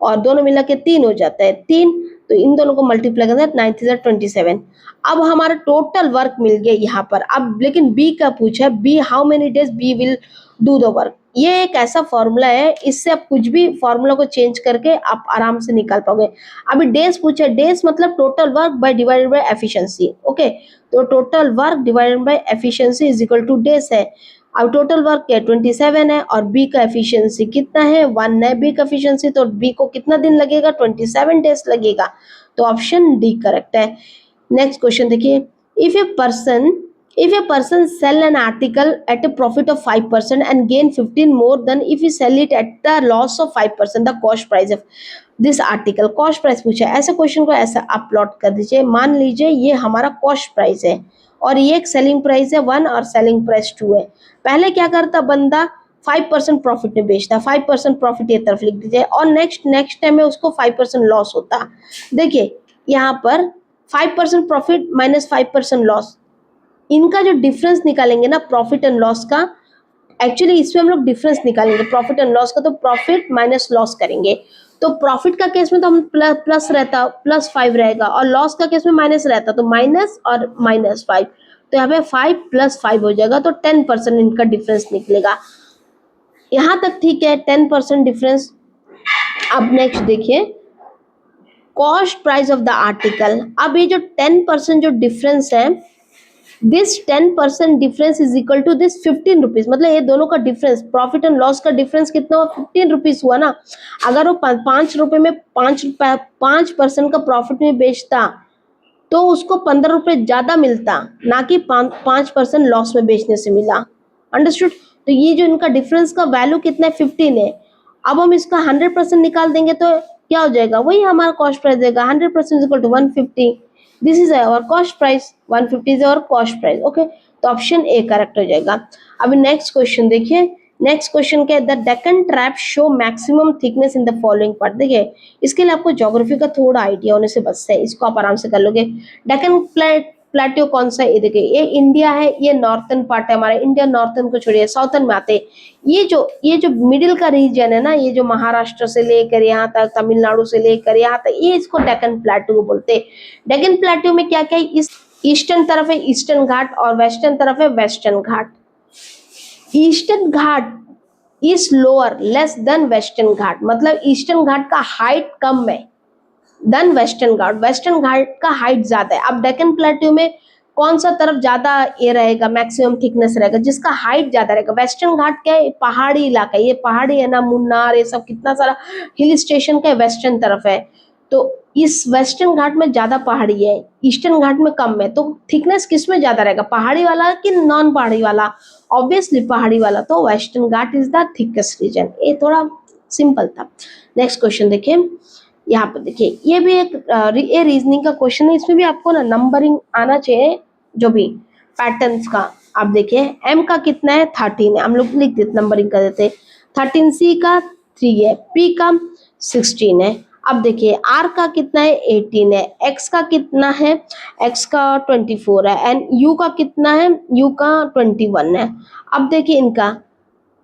और दोनों मिला के 3 हो जाता है, 3, तो इन दोनों को मल्टीप्लाई करना है, 9 3 27। अब हमारा टोटल वर्क मिल गया यहाँ पर। अब लेकिन बी का पूछा है, B how many days B will do the work. ये एक ऐसा फॉर्मूला है, इससे आप कुछ भी फॉर्मूला को चेंज करके आप आराम से निकाल पाओगे। अभी डेज पूछा है, डेज मतलब total work by divided by efficiency. Okay, तो total work divided by efficiency is equal to days है। अब टोटल वर्क क्या? 27 है, और बी का एफिशिएंसी कितना है? 1 है बी का एफिशिएंसी, तो बी को कितना दिन लगेगा? 27 डेज लगेगा, तो ऑप्शन डी करेक्ट है। नेक्स्ट क्वेश्चन देखिए, if a person sell an article at a profit of 5% and gain 15 more than if he sell it at the loss of 5%, the cost price of this article। Cost price पूछा है, ऐसे क्वेश्चन को ऐसा आप प्लॉट कर दीजिए। मान लीजिए ये हमारा कॉस्ट प्राइस है, और ये एक सेलिंग प्राइस है 1 और सेलिंग प्राइस 2 है। पहले क्या करता बंदा? 5% प्रॉफिट में बेचता, 5% प्रॉफिट ये तरफ लिख दीजिए, और नेक्स्ट टाइम में उसको 5% लॉस होता। देखिए यहाँ पर 5% प्रॉफिट माइनस 5% लॉस, इनका जो डिफरेंस निकालेंगे ना प्रॉफिट एंड लॉस का, एक्चुअली इसमें हम लोग डिफरेंस निकालेंगे प्रॉफिट एंड लॉस का, तो प्रॉफिट माइनस लॉस करेंगे। तो प्रॉफिट का केस में तो हम प्लस रहता, +5 रहेगा, और लॉस का केस में माइनस रहता, तो माइनस और -5, तो यहाँ पे 5 + 5 हो जाएगा, तो 10% इनका डिफरेंस निकलेगा। यहाँ तक ठीक है, 10% डिफरेंस। अब नेक्स्ट देखिए, cost price of the article. अब ये जो 10% जो डिफरेंस है, this 10% difference is equal to this 15 rupees, मतलब ये दोनों का डिफरेंस, प्रॉफिट एंड लॉस का डिफरेंस कितना हुआ? 15 रुपीज हुआ ना। अगर वो 5 रुपए में 5% का प्रॉफिट में बेचता, तो उसको 15 रुपए ज्यादा मिलता, ना कि 5% लॉस में बेचने से मिला। अंडरस्टूड? तो ये जो इनका डिफरेंस का वैल्यू कितना है? 15 है। अब हम इसका 100% निकाल देंगे तो क्या हो जाएगा? वही हमारा कॉस्ट प्राइस देगा, 100% equal to 150। This is our cost price, 150 is our cost price. Okay, तो ऑप्शन ए करेक्ट हो जाएगा। अभी नेक्स्ट क्वेश्चन देखिए, नेक्स्ट क्वेश्चन क्या है? The Deccan trap show maximum thickness in the following part. देखिए, इसके लिए आपको ज्योग्राफी का थोड़ा आइडिया होने से बस है, इसको आप आराम से कर लोगे। डेक्कन प्लेट्यू कौन सा है? ये देखिए, ये इंडिया है, ये नॉर्थन पार्ट है हमारा इंडिया, नॉर्थन को छोड़िए, साउथन में आते हैं। ये जो मिडिल का रीजन है ना, ये जो महाराष्ट्र से लेकर यहाँ तक, तमिलनाडु से लेकर यहाँ तक, ये इसको डेक्कन प्लेट्यू बोलते हैं। डेक्कन प्लेट्यू में क्या क्या है? इस ईस्टर्न तरफ है ईस्टर्न घाट, और वेस्टर्न तरफ है western Ghat. Eastern Ghat is lower less than western Ghat, मतलब ईस्टर्न घाट का हाइट कम है than western Ghat, western Ghat का हाइट ज्यादा है। अब डेक्कन प्लेट्यू में कौन सा तरफ ज्यादा ये रहेगा? मैक्सिमम थिकनेस रहेगा, जिसका हाइट ज्यादा रहेगा। वेस्टर्न घाट क्या है? पहाड़ी इलाका, ये पहाड़ी है ना, मुन्नार, ये सब कितना सारा हिल स्टेशन का वेस्टर्न तरफ है, तो इस वेस्टर्न घाट में ज्यादा पहाड़ी है, ईस्टर्न घाट में कम है। तो थिकनेस किस में ज्यादा रहेगा? पहाड़ी वाला कि नॉन पहाड़ी वाला? ऑब्वियसली पहाड़ी वाला, तो western Ghat is the thickest region. ये थोड़ा सिंपल था। नेक्स्ट क्वेश्चन देखिए, यहाँ पर देखिए, ये भी एक रीजनिंग का क्वेश्चन है, इसमें भी आपको ना नंबरिंग आना चाहिए, जो भी पैटर्न्स का आप देखिए एम का कितना है 13 है, हम लोग लिख देते नंबरिंग कर देते 13, सी का 3 है, पी का 16 है। अब देखिए आर का कितना है 18 है, एक्स का कितना है, एक्स का 24 है, एंड यू का कितना है, यू का 21 है। अब देखिए इनका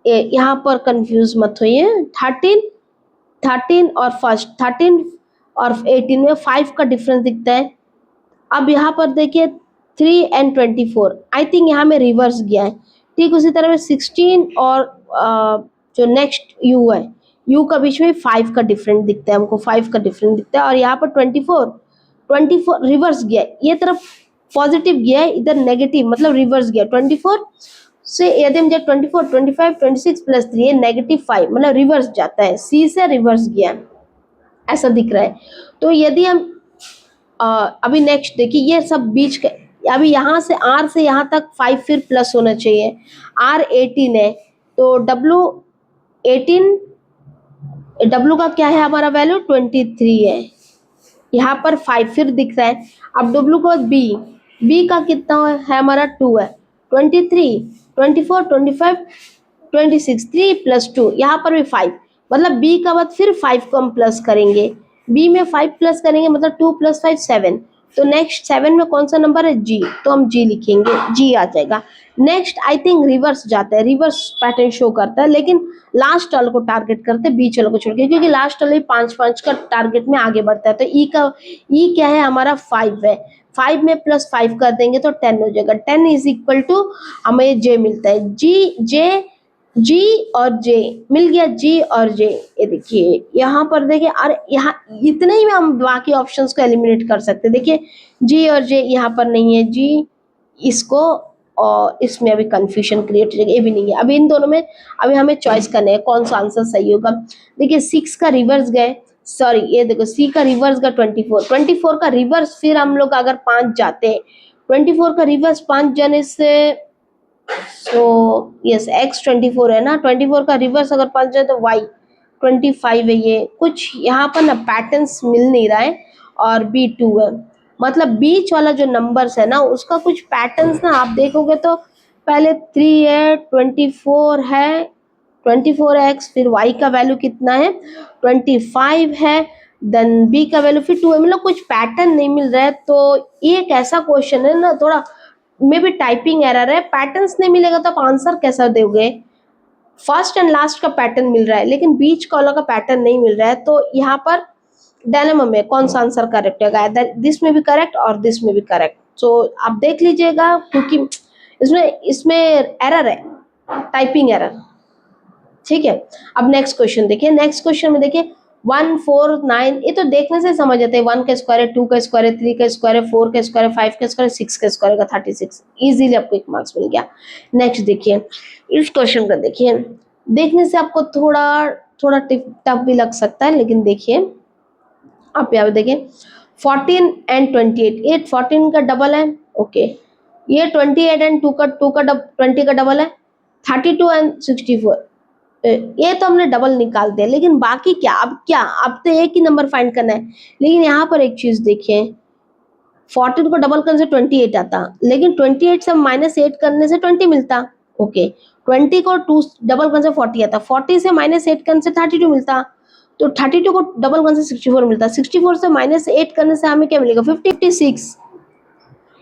यहाँ पर कंफ्यूज मत होइए, 13 और फर्स्ट 13 और 18 में 5 का डिफरेंस दिखता है। अब यहाँ पर देखिए 3 एंड 24, आई थिंक यहाँ में रिवर्स गया है। ठीक उसी तरह में 16 और जो नेक्स्ट यू है, यू का बीच में 5 का डिफरेंस दिखता है, हमको 5 का डिफरेंस दिखता है। और यहाँ पर 24 रिवर्स गया है, ये तरफ पॉजिटिव गया है, इधर नेगेटिव मतलब रिवर्स गया 24 से, यदि हम जब 24 25 26 प्लस 3 है -5 मतलब रिवर्स जाता है, सी से रिवर्स गया है, ऐसा दिख रहा है। तो यदि हम अभी नेक्स्ट देखिए ये सब बीच के, अभी यहाँ से आर से यहाँ तक 5 फिर प्लस होना चाहिए, आर 18 है तो डब्लू 18, डब्लू का क्या है हमारा वैल्यू 23 है, यहाँ पर 5 फिर दिख रहा है। अब डब्लू को बी का कितना है हमारा 2 है, 23 24 25 26 3 प्लस 2, यहाँ पर भी 5 मतलब बी का बाद फिर 5 को हम प्लस करेंगे, बी में 5 प्लस करेंगे मतलब 2 प्लस 5 7, तो नेक्स्ट 7 में कौन सा नंबर है जी, तो हम जी लिखेंगे, जी आ जाएगा। नेक्स्ट आई थिंक रिवर्स जाता है, रिवर्स पैटर्न शो करता है, लेकिन लास्ट वाले को टारगेट करते हैं, बीच वाले को छोड़ के, क्योंकि लास्ट वाले 5 का टारगेट में आगे बढ़ता है। तो ई का ई क्या है हमारा 5 है, 5 में प्लस 5 कर देंगे तो 10 हो जाएगा, 10 इज इक्वल टू हमें जे मिलता है, जी और जे मिल गया, जी और जे। ये देखिए यहाँ पर देखिए, और यहाँ इतने ही में हम बाकी ऑप्शंस को एलिमिनेट कर सकते हैं। देखिए जी और जे यहाँ पर नहीं है, जी इसको, और इसमें अभी कंफ्यूजन क्रिएट हो जाएगा, ये भी नहीं है। अभी इन दोनों में अभी हमें चॉइस करना है कौन सा आंसर सही होगा। देखिए 6 का रिवर्स गए, सॉरी ये देखो सी का रिवर्स का 24 का रिवर्स, फिर हम लोग अगर 5 जाते हैं, 24 का रिवर्स 5 जाने से, सो यस एक्स 24 है ना, 24 का रिवर्स अगर 5 जाए तो वाई 25 है। ये कुछ यहाँ पर ना पैटर्न्स मिल नहीं रहा है, और बी 2 है, मतलब बीच वाला जो नंबर्स है ना उसका कुछ पैटर्न्स ना आप देखोगे तो पहले 3 है, 24 है, 24x, फिर y का वैल्यू कितना है 25 है, देन b का वैल्यू फिर 2 है, मतलब कुछ पैटर्न नहीं मिल रहा है। तो ये एक ऐसा क्वेश्चन है ना, थोड़ा मे भी टाइपिंग एरर है, पैटर्न्स नहीं मिलेगा तो आप आंसर कैसा दोगे। फर्स्ट एंड लास्ट का पैटर्न मिल रहा है लेकिन बीच कॉलर का पैटर्न नहीं मिल रहा है, तो यहाँ पर डायलेमा में कौन सा आंसर करेक्ट होगा, दिस में भी करेक्ट और दिस में भी करेक्ट। सो आप देख लीजिएगा क्योंकि इसमें एरर है, टाइपिंग एरर। ठीक है, अब नेक्स्ट क्वेश्चन देखिए, नेक्स्ट क्वेश्चन में देखिए 1 4 9, ये तो देखने से समझ जाते हैं, 1 का स्क्वायर है, 2 का स्क्वायर है, 3 का स्क्वायर है, 4 का स्क्वायर है, 5 का स्क्वायर है, 6 का स्क्वायर का 36, इजीली आपको 1 मार्क्स मिल गया। नेक्स्ट देखिए इस क्वेश्चन का, देखिए देखने से आपको थोड़ा थोड़ा टफ भी लग सकता है, लेकिन देखिए आप यहाँ पे देखिए 14 एंड 28, ये 14 का डबल है, ओके, ये 28 एंड 2 का 20 का डबल है, 32 एंड 64, ये तो हमने डबल निकाल दिया, लेकिन बाकी क्या, अब तो एक ही नंबर फाइंड करना है। लेकिन यहाँ पर एक चीज देखिए, 14 को डबल करने से 28 आता, लेकिन 28 से -8 करने से 20 मिलता, ओके, 20 को 2 डबल करने से 40 आता, 40 से -8 करने से 32 मिलता, तो 32 को डबल करने से 64 मिलता, 64 से -8 करने से हमें क्या मिलेगा 56,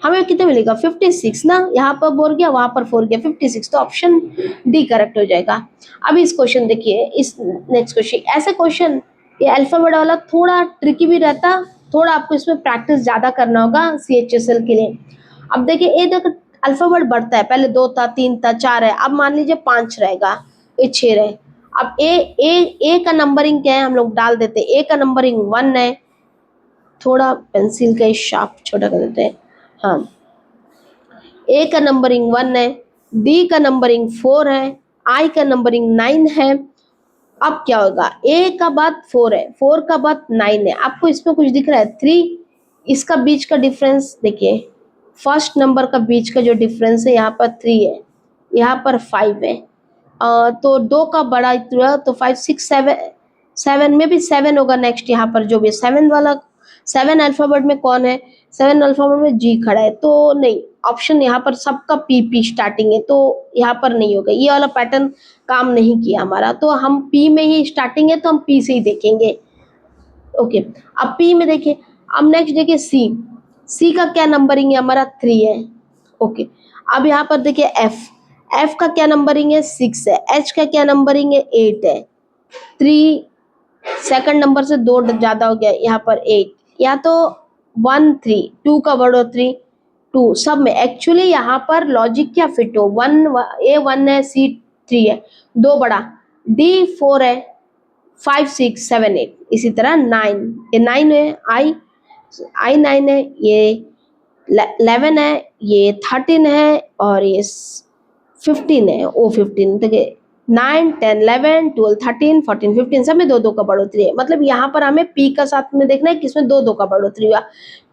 हमें कितने मिलेगा 56 ना, यहाँ पर 4 गया वहां पर 4 गया 56, तो ऑप्शन डी करेक्ट हो जाएगा। अब इस क्वेश्चन देखिए, इस नेक्स्ट क्वेश्चन, ऐसे क्वेश्चन ये अल्फाबेट वाला थोड़ा ट्रिकी भी रहता, थोड़ा आपको इसमें प्रैक्टिस ज्यादा करना होगा CHSL के लिए। अब देखिए ये देखो अल्फाबेट बढ़ता है, पहले 2 था, 3 था, 4 है, अब मान लीजिए 5 रहेगा, ये 6 रहे। अब ए का नंबरिंग क्या है, हम लोग डाल देते हैं, ए का नंबरिंग 1 है, थोड़ा पेंसिल का शार्प छोटा कर देते हैं, हाँ, ए का नंबरिंग 1 है, डी का नंबरिंग 4 है, आई का नंबरिंग 9 है। अब क्या होगा, ए का बाद 4 है, 4 का बाद 9 है, आपको इसमें कुछ दिख रहा है 3, इसका बीच का डिफरेंस देखिए, फर्स्ट नंबर का बीच का जो डिफरेंस है यहाँ पर 3 है, यहाँ पर 5 है, तो 2 का बड़ा इतना, तो 5 6 7 में भी 7 होगा नेक्स्ट, यहाँ पर जो भी 7 वाला, 7 अल्फाबेट में कौन है, 7 अल्फाबेट में जी खड़ा है, तो नहीं, ऑप्शन यहाँ पर सबका पी स्टार्टिंग है, तो यहाँ पर नहीं होगा, ये वाला पैटर्न काम नहीं किया हमारा, तो हम पी में ही स्टार्टिंग है तो हम पी से ही देखेंगे। ओके, अब पी में देखिए, अब नेक्स्ट देखिए सी, सी का क्या नंबरिंग है हमारा 3 है। ओके, अब यहाँ पर देखिए एफ, एफ का क्या नंबरिंग है 6 है, एच का क्या नंबरिंग है 8 है, 3 सेकंड नंबर से 2 ज्यादा हो गया, यहाँ पर 8, या तो 1 3, 2 का बड़ो 3 2, सब में एक्चुअली यहाँ पर लॉजिक क्या फिट हो, 1 ए 1 है, सी 3 है, 2 बड़ा, डी 4 है, 5 6 7 8, इसी तरह 9, ये 9 है, आई 9 है, ये 11 है, ये 13 है, और ये 15 है, ओ 15, देखिए 9 10 11 12 13 14 15 सब में 2 का बढ़ोतरी है, मतलब यहाँ पर हमें पी का साथ में देखना है किसमें 2 का बढ़ोतरी हुआ,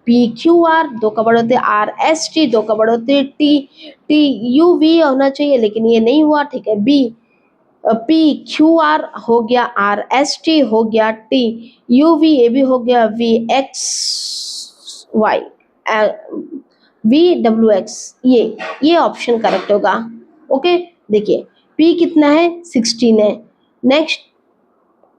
पी क्यू आर 2 का बढ़ोतरी, आर एस टी 2 का बढ़ोतरी, टी टी यू वी होना चाहिए लेकिन ये नहीं हुआ, ठीक है, बी पी क्यू आर हो गया, आर एस टी हो गया, टी यू वी ये भी हो गया, V X Y V W X, ये ऑप्शन करेक्ट होगा। ओके, देखिए पी कितना है 16 है। नेक्स्ट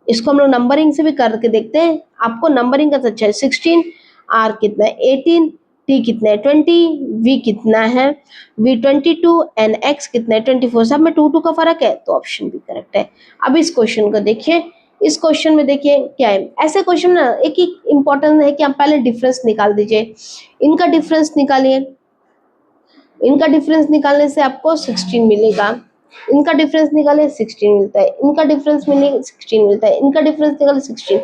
इसको हम लोग नंबरिंग से भी करके देखते हैं, आपको नंबरिंग का अच्छा है, 16, आर कितना है 18, टी कितना है 20, वी कितना है वी 22, एन एक्स कितना है 24, सब में 2 का फर्क है, तो ऑप्शन भी करेक्ट है। अब इस क्वेश्चन को देखिए, इस क्वेश्चन में देखिए क्या है, ऐसे क्वेश्चन ना एक ही इंपॉर्टेंट है कि आप पहले डिफरेंस निकाल दीजिए, इनका डिफरेंस निकालिए, इनका डिफरेंस निकालने से आपको 16 मिलेगा, इनका डिफरेंस निकाले 16 मिलता है, इनका डिफरेंस मिले 16 मिलता है, इनका डिफरेंस निकाले 16,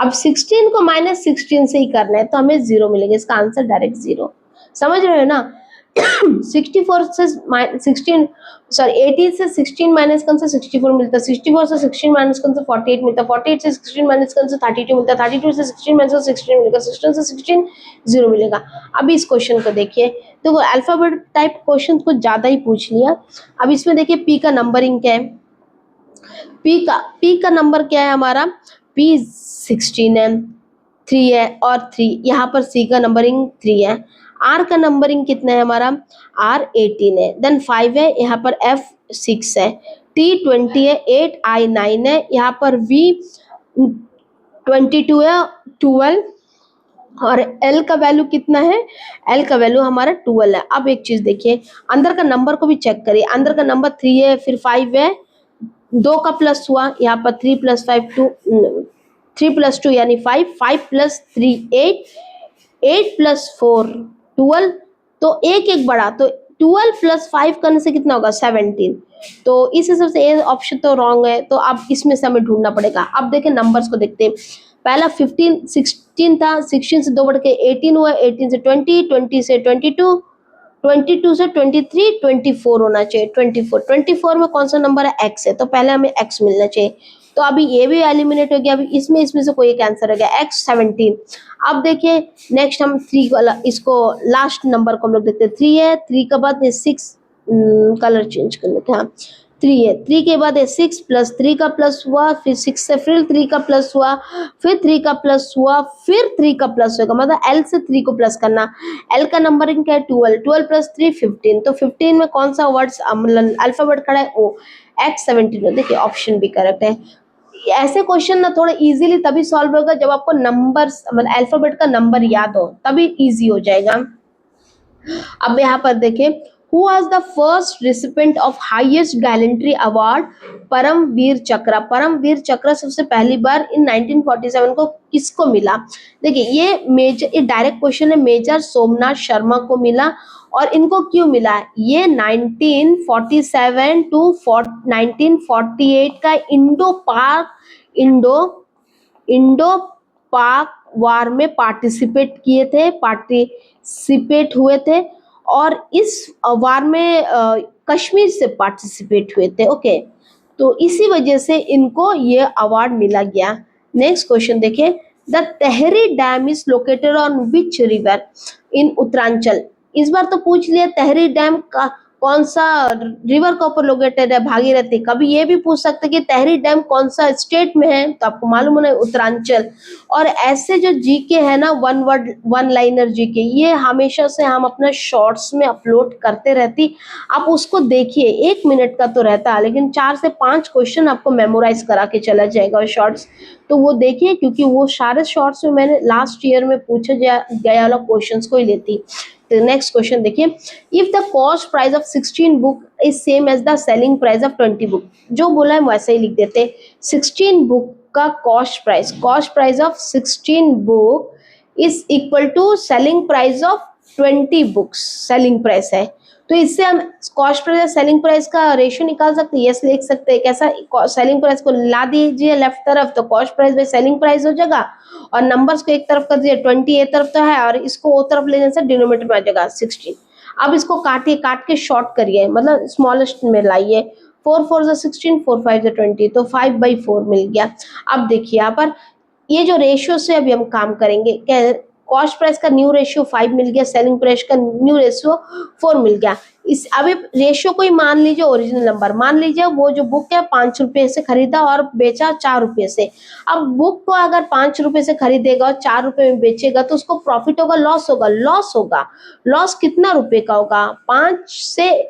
अब 16 को -16 से ही करना है तो हमें 0 मिलेगा, इसका आंसर डायरेक्ट 0, समझ रहे हो ना। 64 से 16 सॉरी 18 से 16 माइनस कर से 64 मिलता है, 64 से 16 माइनस कर से 48 मिलता है, 48 से 16 माइनस कर से 32 मिलता है, 32 से 16 माइनस कर 16 मिलेगा, 16 से 16 0 मिलेगा। अब इस क्वेश्चन को देखिए, तो अल्फाबेट टाइप क्वेश्चन कुछ ज़्यादा ही पूछ लिया। अब इसमें देखिए पी का नंबरिंग क्या है, पी का नंबर क्या है हमारा, पी 16 है, 3 है और 3, यहाँ पर सी का नंबरिंग 3 है, आर का नंबरिंग कितना है हमारा, आर 18 है, देन 5 है, यहाँ पर एफ 6 है, टी 20 है, 8 आई 9 है, यहाँ पर वी 22 है, 12, और एल का वैल्यू कितना है, एल का वैल्यू हमारा 12 है। अब एक चीज देखिए, अंदर का नंबर को भी चेक करिए, अंदर का नंबर 3 है, फिर 5 है, 2 का प्लस हुआ, यहाँ पर 3 + 5 2, 3 + 2 यानी 5, 5 + 3 8, 8 + 4 12, तो एक एक बड़ा, तो 12 + 5 करने से कितना होगा 17, तो इस हिसाब से ये ऑप्शन तो रॉन्ग है, तो अब इसमें से हमें ढूंढना पड़ेगा। अब देखें नंबर्स को देखते हैं, पहला 15 16 था, 16 से 2 बढ़ के 18 हुआ, 18 से 20, 20 से 22, 22 से 23, 24 होना चाहिए, 24, 24 में कौन सा नंबर है एक्स है, तो पहले हमें एक्स मिलना चाहिए, तो अभी ये भी एलिमिनेट हो गया, अभी इसमें से कोई एक आंसर हो गया एक्स 17। अब देखिए नेक्स्ट हम 3 वाला, इसको लास्ट नंबर को हम लोग देखते हैं, 3 है, 3 के बाद 6, कलर चेंज कर लेते हैं, हाँ 3 है, 3 के बाद 6 + 3 का प्लस हुआ, फिर 6 से फिर 3 का प्लस हुआ, फिर 3 का प्लस हुआ, फिर 3 का प्लस होगा, मतलब एल से 3 को प्लस करना, एल का नंबरिंग क्या है 12, 12 + 3 15, तो 15 में कौन सा वर्ड्स अल्फाबेट खड़ा है ओ, एक्स 17, देखिए ऑप्शन भी करेक्ट है। ऐसे क्वेश्चन ना थोड़ा इजीली तभी सॉल्व होगा जब आपको नंबर्स मतलब अल्फाबेट का नंबर याद हो, तभी इजी हो जाएगा। अब यहाँ पर देखिए, who was the first recipient of highest gallantry award Paramvir Chakra, Paramvir चक्र सबसे पहली बार इन 1947 को किसको मिला, देखिए ये मेजर, ये डायरेक्ट क्वेश्चन है, मेजर सोमनाथ शर्मा को मिला, और इनको क्यों मिला, ये 1947 टू 1948 का इंडो पाक वार में पार्टिसिपेट हुए थे, और इस वार में कश्मीर से पार्टिसिपेट हुए थे। ओके, तो इसी वजह से इनको ये अवार्ड मिला गया। नेक्स्ट क्वेश्चन देखिए, the Tehri dam is located on which river in Uttaranchal, इस बार तो पूछ लिया तेहरी डैम का कौन सा रिवर के ऊपर लोकेटेड है, भागीरथी। कभी ये भी पूछ सकते कि तहरी डैम कौन सा स्टेट में है, तो आपको मालूम होना है उत्तरांचल। और ऐसे जो जीके है ना, one word one liner GK, ये हमेशा से हम अपने शॉर्ट्स में अपलोड करते रहती। आप उसको देखिए, 1 मिनट का तो रहता है, लेकिन 4 से 5 क्वेश्चन आपको मेमोराइज करा के चला जाएगा शॉर्ट्स। तो वो देखिए, क्योंकि वो सारे शॉर्ट्स में मैंने लास्ट ईयर में पूछे गया वाला क्वेश्चंस को ही लेती। तो नेक्स्ट क्वेश्चन देखिए, if the cost price of 16 book is same as the selling price of 20 book. जो बोला है वैसे ही लिख देते। 16 बुक का cost price of 16 book is equal to selling price of 20 books. Selling price है, तो इससे हम कॉस्ट प्राइस और सेलिंग प्राइस का रेशियो निकाल सकते हैं। यस, लिख सकते हैं। कैसा? सेलिंग प्राइस को ला दीजिए लेफ्ट तरफ, तो cost price by selling price हो जाएगा, और नंबर्स को एक तरफ कर दीजिए, 20 एक तरफ तो है, और इसको वो तरफ लेने से डिनोमिनेटर में आ जाएगा 16। अब इसको काटिए, काट के शॉर्ट करिए, मतलब स्मॉलेस्ट में लाइए। 4 4 जा 16, 4 5 जा 20, तो 5/4 मिल गया। अब देखिए यहाँ पर ये जो रेशियो से अभी हम काम करेंगे, कॉस्ट प्राइस का न्यू रेशियो 5 मिल गया, सेलिंग प्राइस का न्यू रेशियो 4 मिल गया। इस अभी रेशियो को ही मान लीजिए ओरिजिनल नंबर, मान लीजिए वो जो बुक है 5 रुपए से खरीदा और बेचा 4 रुपए से। अब बुक को अगर 5 रुपए से खरीदेगा और 4 रुपए में बेचेगा, तो उसको प्रॉफिट होगा, लॉस होगा? लॉस होगा। लॉस कितना रुपए का होगा? 5 से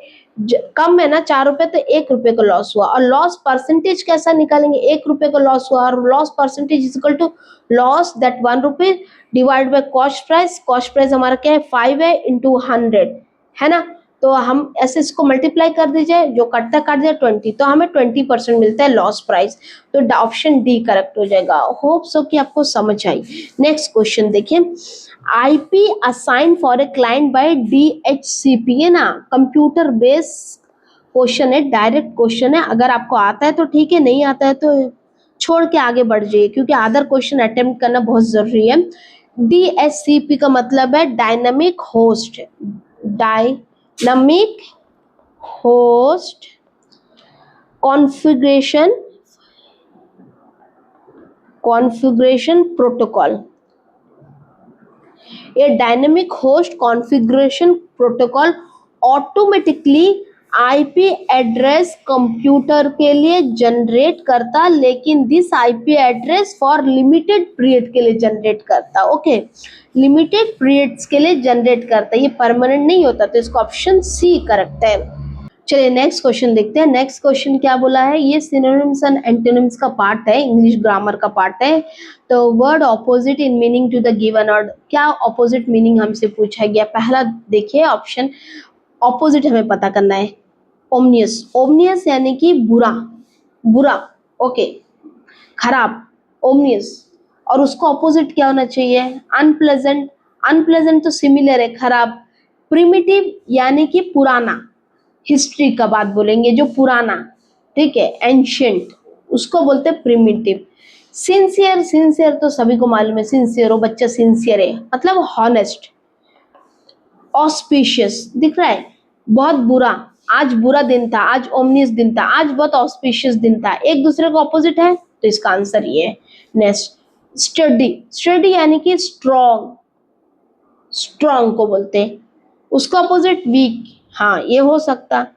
कम है ना 4 रुपए, तो 1 रुपए का लॉस हुआ। और लॉस परसेंटेज कैसा निकालेंगे? 1 रुपए का लॉस हुआ, और loss percentage is equal to loss that 1 रुपए divide by cost price. Cost price हमारा क्या है? 5 है इंटू 100, है ना। तो हम ऐसे इसको मल्टीप्लाई कर दीजिए, जो कटता काट दिया 20, तो हमें 20% मिलता है लॉस प्राइस। तो ऑप्शन डी करेक्ट हो जाएगा। होप सो कि आपको समझ आई। नेक्स्ट क्वेश्चन देखिए, IP assign for a client by DHCP, है ना, कंप्यूटर बेस्ड क्वेश्चन है, डायरेक्ट क्वेश्चन है। अगर आपको आता है तो ठीक है, नहीं आता है तो छोड़ के आगे बढ़ जाइए, क्योंकि अदर क्वेश्चन अटेम्प्ट करना बहुत जरूरी है। डीएचसीपी का मतलब है dynamic host, dynamic host configuration protocol. ये dynamic host configuration protocol automatically IP address computer के लिए जनरेट करता, लेकिन this IP address for limited period के लिए जनरेट करता। ओके, लिमिटेड पीरियड्स के लिए जनरेट करता, ये परमानेंट नहीं होता। तो इसका ऑप्शन सी करेक्ट है। चलिए नेक्स्ट क्वेश्चन देखते हैं। नेक्स्ट क्वेश्चन क्या बोला है? ये सिनोनिम्स एंड एंटोनिम्स का पार्ट है, इंग्लिश ग्रामर का पार्ट है। तो word opposite in meaning to the given word, क्या ऑपोजिट मीनिंग हमसे पूछा गया? पहला देखिए ऑप्शन, ऑपोजिट हमें पता करना है। ओमनियस, ओमनियस यानी कि बुरा, बुरा, ओके, खराब, ओमनियस। और उसको ऑपोजिट क्या होना चाहिए? अनप्लेजेंट, अनप्लेजेंट तो सिमिलर है, खराब। प्रिमिटिव यानी कि पुराना, हिस्ट्री का बात बोलेंगे, जो पुराना, ठीक है, एंशियंट, उसको बोलते हैं प्रिमिटिव। सिंसियर, सिंसियर तो सभी को मालूम है, सिंसियर हो बच्चा, सिंसियर है मतलब हॉनेस्ट। ऑस्पिशियस दिख रहा है, बहुत बुरा, आज बुरा दिन था, आज ओमनियस दिन था, आज बहुत ऑस्पिशियस दिन था, एक दूसरे को ऑपोजिट है, तो इसका आंसर ये है। नेक्स्ट, स्टडी, स्टडी यानी कि स्ट्रॉन्ग, स्ट्रॉन्ग को बोलते हैं। उसका अपोजिट वीक, हाँ ये हो सकता।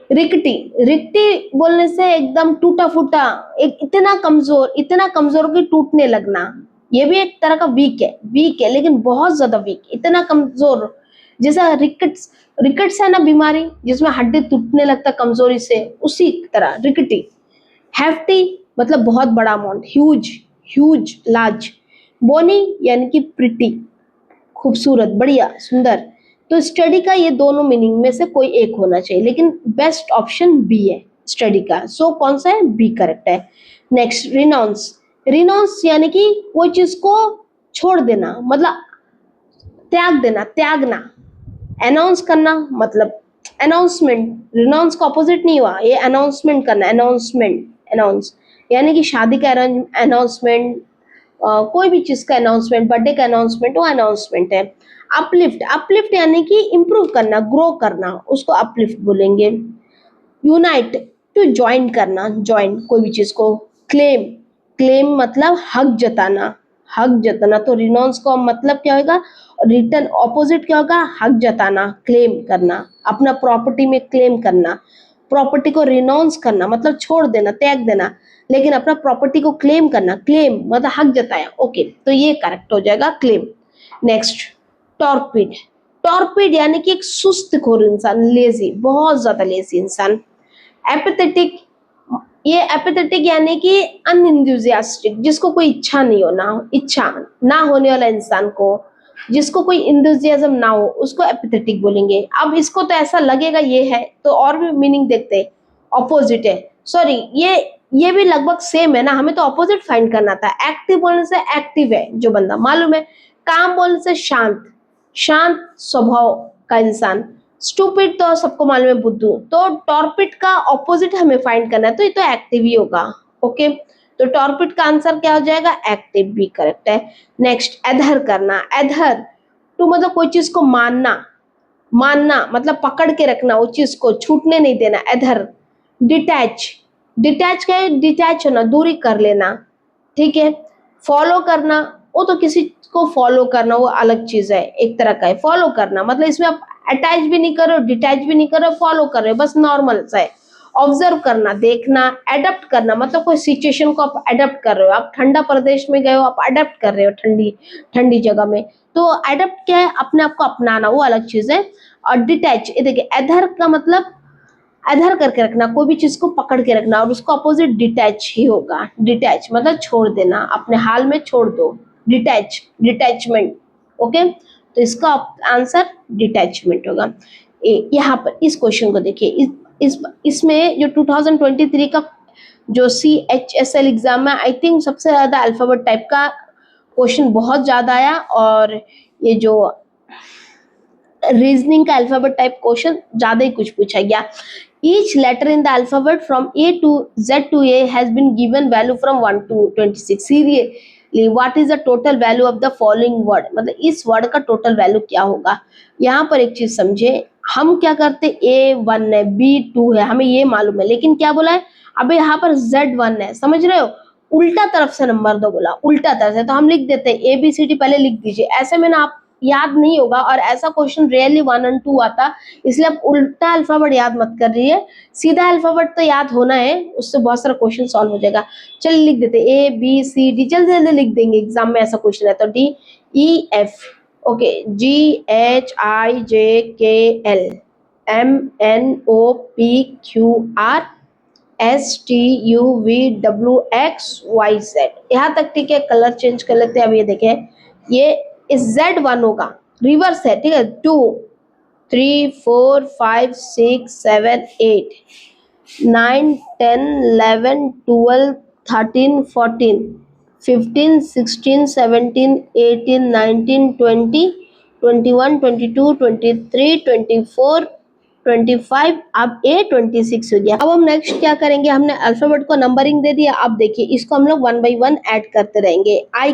रिकटी, रिकटी बोलने से एकदम टूटा फूटा, एक इतना कमजोर कि टूटने लगना, ये भी एक तरह का वीक है, वीक है लेकिन बहुत ज्यादा वीक, इतना कमजोर। जैसा रिकट्स, रिकट्स है ना बीमारी जिसमें हड्डी टूटने लगता कमजोरी से, उसी तरह रिकटी। हैफ्टी मतलब बहुत बड़ा अमाउंट, ह्यूज, ह्यूज, लार्ज। बोनी यानी कि प्रिटी, खूबसूरत, बढ़िया, सुंदर। तो स्टडी का ये दोनों मीनिंग में से कोई एक होना चाहिए, लेकिन बेस्ट ऑप्शन बी है स्टडी का। सो कौन सा है? बी करेक्ट है। नेक्स्ट, रिनाउंस, रिनाउंस यानी कि कोई चीज को छोड़ देना, मतलब त्याग देना, त्यागना। अनाउंस करना मतलब अनाउंसमेंट, रिनाउंस का ऑपोजिट नहीं हुआ, ये अनाउंसमेंट करना, अनाउंसमेंट, अनाउंस यानी कि शादी का अनाउंसमेंट, कोई भी चीज का अनाउंसमेंट, बर्थडे का अनाउंसमेंट, वो अनाउंसमेंट है। अपलिफ्ट, अपलिफ्ट यानी कि इंप्रूव करना, ग्रो करना, उसको अपलिफ्ट बोलेंगे। यूनाइट टू ज्वाइन करना, ज्वाइन कोई भी चीज को। क्लेम, क्लेम मतलब हक जताना, हक जताना, तो रिनोंस का मतलब क्या होगा, रिटर्न ऑपोजिट क्या होगा, हक जताना, क्लेम करना, अपना प्रॉपर्टी में क्लेम करना, प्रॉपर्टी को रिनोंस करना मतलब छोड़ देना, त्याग देना, लेकिन अपना प्रॉपर्टी को क्लेम करना, क्लेम मतलब हक जताया। ओके, तो ये करेक्ट हो जाएगा क्लेम। Next, torpid. टॉर्पिड यानी कि एक सुस्तखोर इंसान, लेजी, बहुत ज्यादा लेजी इंसान। एपिथेटिक, ये एपिथेटिक यानी कि अनइंथुजियास्टिक, जिसको कोई इच्छा नहीं हो, ना इच्छा ना होने वाला इंसान को, जिसको कोई इंथुजियाज्म ना हो, उसको एपिथेटिक बोलेंगे। अब इसको तो ऐसा लगेगा ये है, तो और भी मीनिंग देखते हैं, ऑपोजिट है, सॉरी ये भी लगभग सेम है ना, हमें तो ऑपोजिट फाइंड करना था। एक्टिव बोलने से एक्टिव है जो बंदा, मालूम है। काम बोलने से शांत, शांत स्वभाव का इंसान। स्टूपिड तो सबको मालूम है, बुद्धू। तो टॉर्पिड का ऑपोजिट हमें फाइंड करना है, तो ये तो एक्टिव ही होगा। ओके, तो टॉर्पिड का आंसर क्या हो जाएगा, एक्टिव भी करेक्ट है। नेक्स्ट, एधर करना। एधर टू मतलब कोई चीज को मानना, मानना मतलब पकड़ के रखना, उस चीज को छूटने नहीं देना, एधर। डिटैच, डिटैच क्या है, डिटैच होना, दूरी कर लेना, ठीक है। फॉलो करना, वो तो किसी को फॉलो करना वो अलग चीज है, एक तरह का है फॉलो करना, मतलब इसमें आप अटैच भी नहीं कर रहे हो, डिटैच भी नहीं कर रहे हो, फॉलो कर रहे हो, बस नॉर्मल सा है। ऑब्जर्व करना, देखना। एडप्ट करना मतलब कोई सिचुएशन को आप एडप्ट कर रहे हो, आप ठंडा प्रदेश में गए हो, आप एडप्ट कर रहे हो ठंडी ठंडी जगह में, तो एडप्ट क्या है, अपने आप को अपनाना, वो अलग चीज है। और डिटैच, ये देखिए एधर का मतलब अधर करके रखना, कोई भी चीज को पकड़ के रखना, और उसका अपोजिट डिटैच ही होगा। डिटैच मतलब छोड़ देना, अपने हाल में छोड़ दो, डिटैच, डिटैचमेंट। ओके, तो इसका आंसर डिटैचमेंट होगा। यहाँ पर इस क्वेश्चन को देखिए, इसमें जो 2023 का जो CHSL एग्जाम है, आई थिंक सबसे ज्यादा अल्फाबेट टाइप का क्वेश्चन बहुत ज्यादा आया, और ये जो रीजनिंग का अल्फाबेट टाइप क्वेश्चन ज्यादा ही कुछ पूछा गया। Each letter in the alphabet from A to Z to A has been given value from 1 to 26. Seriously, what is the total value of the following word? मतलब इस वर्ड का टोटल वैल्यू क्या होगा। यहाँ पर एक चीज समझे, हम क्या करते, A1 है, B2 है, हमें ये मालूम है, लेकिन क्या बोला है, अब यहाँ पर Z1 है, समझ रहे हो, उल्टा तरफ से नंबर दो बोला, उल्टा तरफ से, तो हम लिख देते हैं ABCD, पहले लिख दीजिए, ऐसे में ना आप याद नहीं होगा, और ऐसा क्वेश्चन रियली 1 और 2 आता, इसलिए आप उल्टा अल्फाबेट याद मत कर रही है, सीधा अल्फाबेट तो याद होना है, उससे बहुत सारा क्वेश्चन सॉल्व हो जाएगा। चलिए लिख देते ABCD, जल्दी जल्दी लिख देंगे, एग्जाम में ऐसा क्वेश्चन है तो DEF, ओके, GHIJKL MNOPQRSTUVWXYZ, यहाँ तक ठीक है। कलर चेंज कर लेते हैं, अब ये देखें, ये इस Z1 होगा, रिवर्स है, ठीक है। 2 3 4 5 6 7 8 9 10 11 12 13 14 15 16 17 18 19 20 21 22 23 24 25, अब A26 हो गया। अब हम नेक्स्ट क्या करेंगे, हमने अल्फाबेट को नंबरिंग दे दिया, अब देखिए इसको हम लोग 1 बाई 1 ऐड करते रहेंगे। आई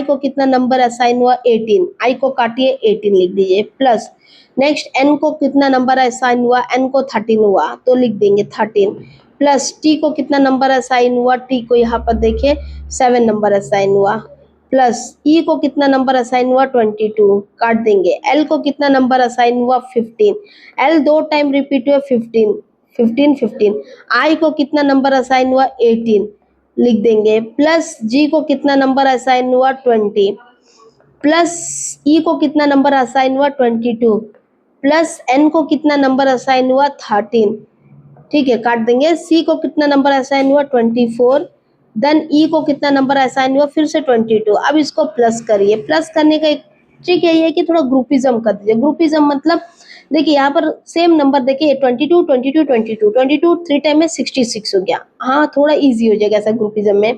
को कितना नंबर असाइन हुआ, 18, आई को काटिए 18 लिख दीजिए, प्लस नेक्स्ट एन को कितना नंबर असाइन हुआ, एन को 13 हुआ तो लिख देंगे 13, प्लस टी को कितना नंबर असाइन हुआ, टी को यहाँ पर देखिए 7 नंबर असाइन हुआ, प्लस ई को कितना नंबर असाइन हुआ, 22 काट देंगे। एल को कितना नंबर असाइन हुआ, 15, एल 2 टाइम रिपीट हुआ, 15 15 15। आई को कितना नंबर असाइन हुआ, 18 लिख देंगे, प्लस जी को कितना नंबर असाइन हुआ, 20, प्लस ई को कितना नंबर असाइन हुआ, 22, प्लस एन को कितना नंबर असाइन हुआ, 13, ठीक है काट देंगे। सी को कितना नंबर असाइन हुआ, 24, देन ई को कितना नंबर असाइन हुआ, फिर से 22। अब इसको प्लस करिए, प्लस करने का एक ट्रिक यही है कि थोड़ा ग्रुपिज्म कर दीजिए। ग्रुपिज्म मतलब देखिए यहाँ पर सेम नंबर देखिए 22 22 22 22 3 टाइम में 66 हो गया, हाँ थोड़ा इजी हो जाएगा ऐसा ग्रुपिज्म में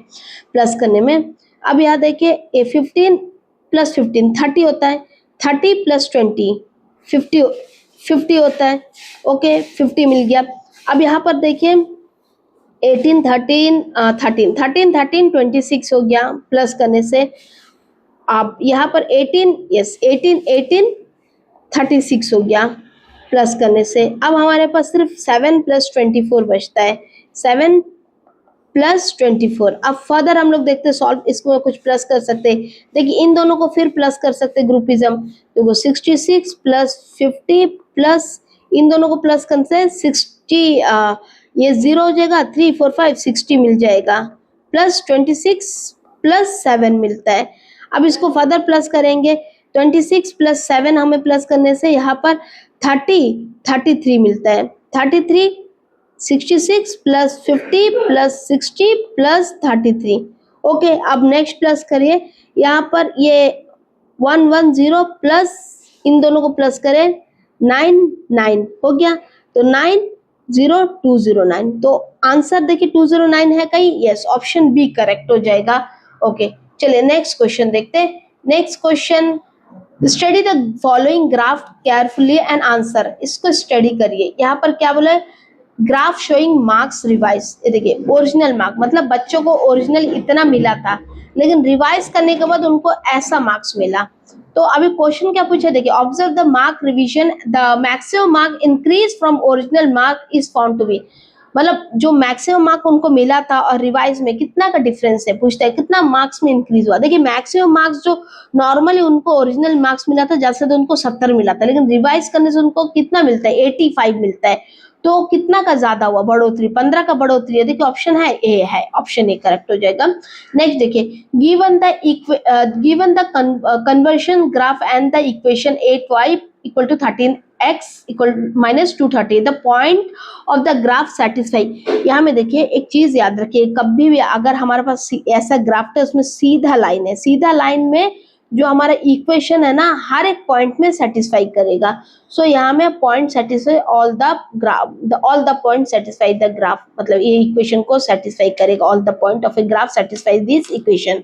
प्लस करने में। अब यहाँ देखिए A15 प्लस 15 30 होता है, 30 प्लस 20 50 होता है, ओके 50 मिल गया। अब यहाँ पर देखिए 18 13 13 13 13 26 हो गया, प्लस करने से आप यहाँ पर 18 यस 18 18 36 हो गया प्लस करने से। अब हमारे पास सिर्फ 7 प्लस 24 बचता है, 7 प्लस 24। अब फर्दर हम लोग देखते हैं सॉल्व, इसको कुछ प्लस कर सकते हैं। देखिए इन दोनों को फिर प्लस कर सकते हैं ग्रुपिज्म, देखो 66 प्लस 50 प्लस इन दोनों को प्लस करने से 60, ये 0 हो जाएगा, 3 4 5 60 मिल जाएगा, प्लस 26 प्लस 7 मिलता है। अब इसको फर्दर प्लस करेंगे, 26 प्लस 7 हमें प्लस करने से यहाँ पर 33 मिलता है, 33 66 प्लस 50 प्लस 60 प्लस 33। ओके, अब नेक्स्ट प्लस करिए, यहाँ पर ये 110 प्लस इन दोनों को प्लस करें 9 हो गया, तो 90209। तो आंसर देखिए 209 है कहीं, यस ऑप्शन बी करेक्ट हो जाएगा। ओके चलिए नेक्स्ट क्वेश्चन देखते हैं। Next question, study the following graph carefully and answer, इसको स्टडी करिए। यहाँ पर क्या बोला है, ग्राफ शोइंग मार्क्स रिवाइज, ये देखिए ओरिजिनल मार्क मतलब बच्चों को ओरिजिनल इतना मिला था, लेकिन रिवाइज करने के बाद उनको ऐसा मार्क्स मिला। तो अभी क्वेश्चन क्या पूछा, देखिए observe the mark revision, the maximum mark increase from original mark is found to be, मतलब जो मैक्सिमम मार्क उनको मिला था और रिवाइज में कितना का डिफरेंस है, पूछता है कितना मार्क्स में इंक्रीज हुआ। देखिए मैक्सिमम मार्क्स जो नॉर्मली उनको ओरिजिनल मार्क्स मिला था, जैसे तो उनको 70 मिला था, लेकिन रिवाइज करने से उनको कितना मिलता है, 85 मिलता है। तो कितना का ज्यादा हुआ, बढ़ोतरी, 15 का बढ़ोतरी है। देखिए ऑप्शन है ऑप्शन ए करेक्ट हो जाएगा। नेक्स्ट देखिए, given the conversion graph and the equation 8y equal to 13x equal minus 230, the point of the graph satisfy. यहाँ में देखिए एक चीज याद रखिए, कभी भी अगर हमारे पास ऐसा ग्राफ है उसमें सीधा लाइन है, सीधा लाइन में जो हमारा इक्वेशन है ना हर एक पॉइंट में सेटिस्फाई करेगा। सो यहाँ में point satisfy all the graph, all the point satisfy the graph, मतलब ये इक्वेशन को सेटिस्फाई करेगा, all the point of a graph satisfy this equation.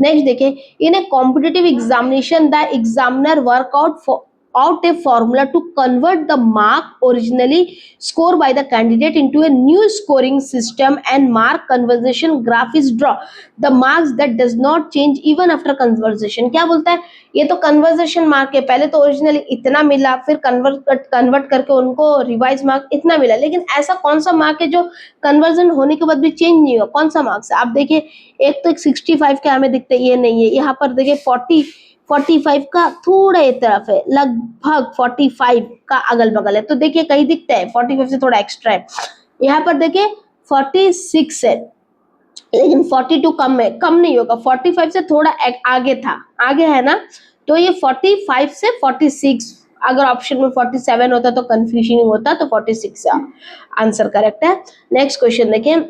Next देखिए, in a competitive examination the examiner work out out a formula to convert the mark originally scored by the candidate into a new scoring system and mark conversion graph is draw the marks that does not change even after conversion। क्या बोलता है, ये तो कन्वर्जेशन मार्क है, पहले तो ओरिजिनली इतना मिला, फिर कन्वर्ट करके उनको रिवाइज मार्क इतना मिला, लेकिन ऐसा कौन सा मार्क है जो कन्वर्जन होने के बाद भी चेंज नहीं हुआ, कौन सा मार्क्स है। आप देखिए एक तो 65 का हमें दिखता है, ये नहीं है, यहाँ पर देखिए 45 का थोड़ा एक तरफ है, लगभग 45 का अगल बगल है, तो देखिए कहीं दिखता है 45 से थोड़ा एक्स्ट्रा है। यहाँ पर देखिए 46 है, लेकिन 42 कम है, कम नहीं होगा, 45 से थोड़ा आगे था, आगे है ना, तो ये 45 से 46, अगर ऑप्शन में 47 होता तो कंफ्यूजन होता, तो 46 आंसर करेक्ट है। नेक्स्ट क्वेश्चन देखिए,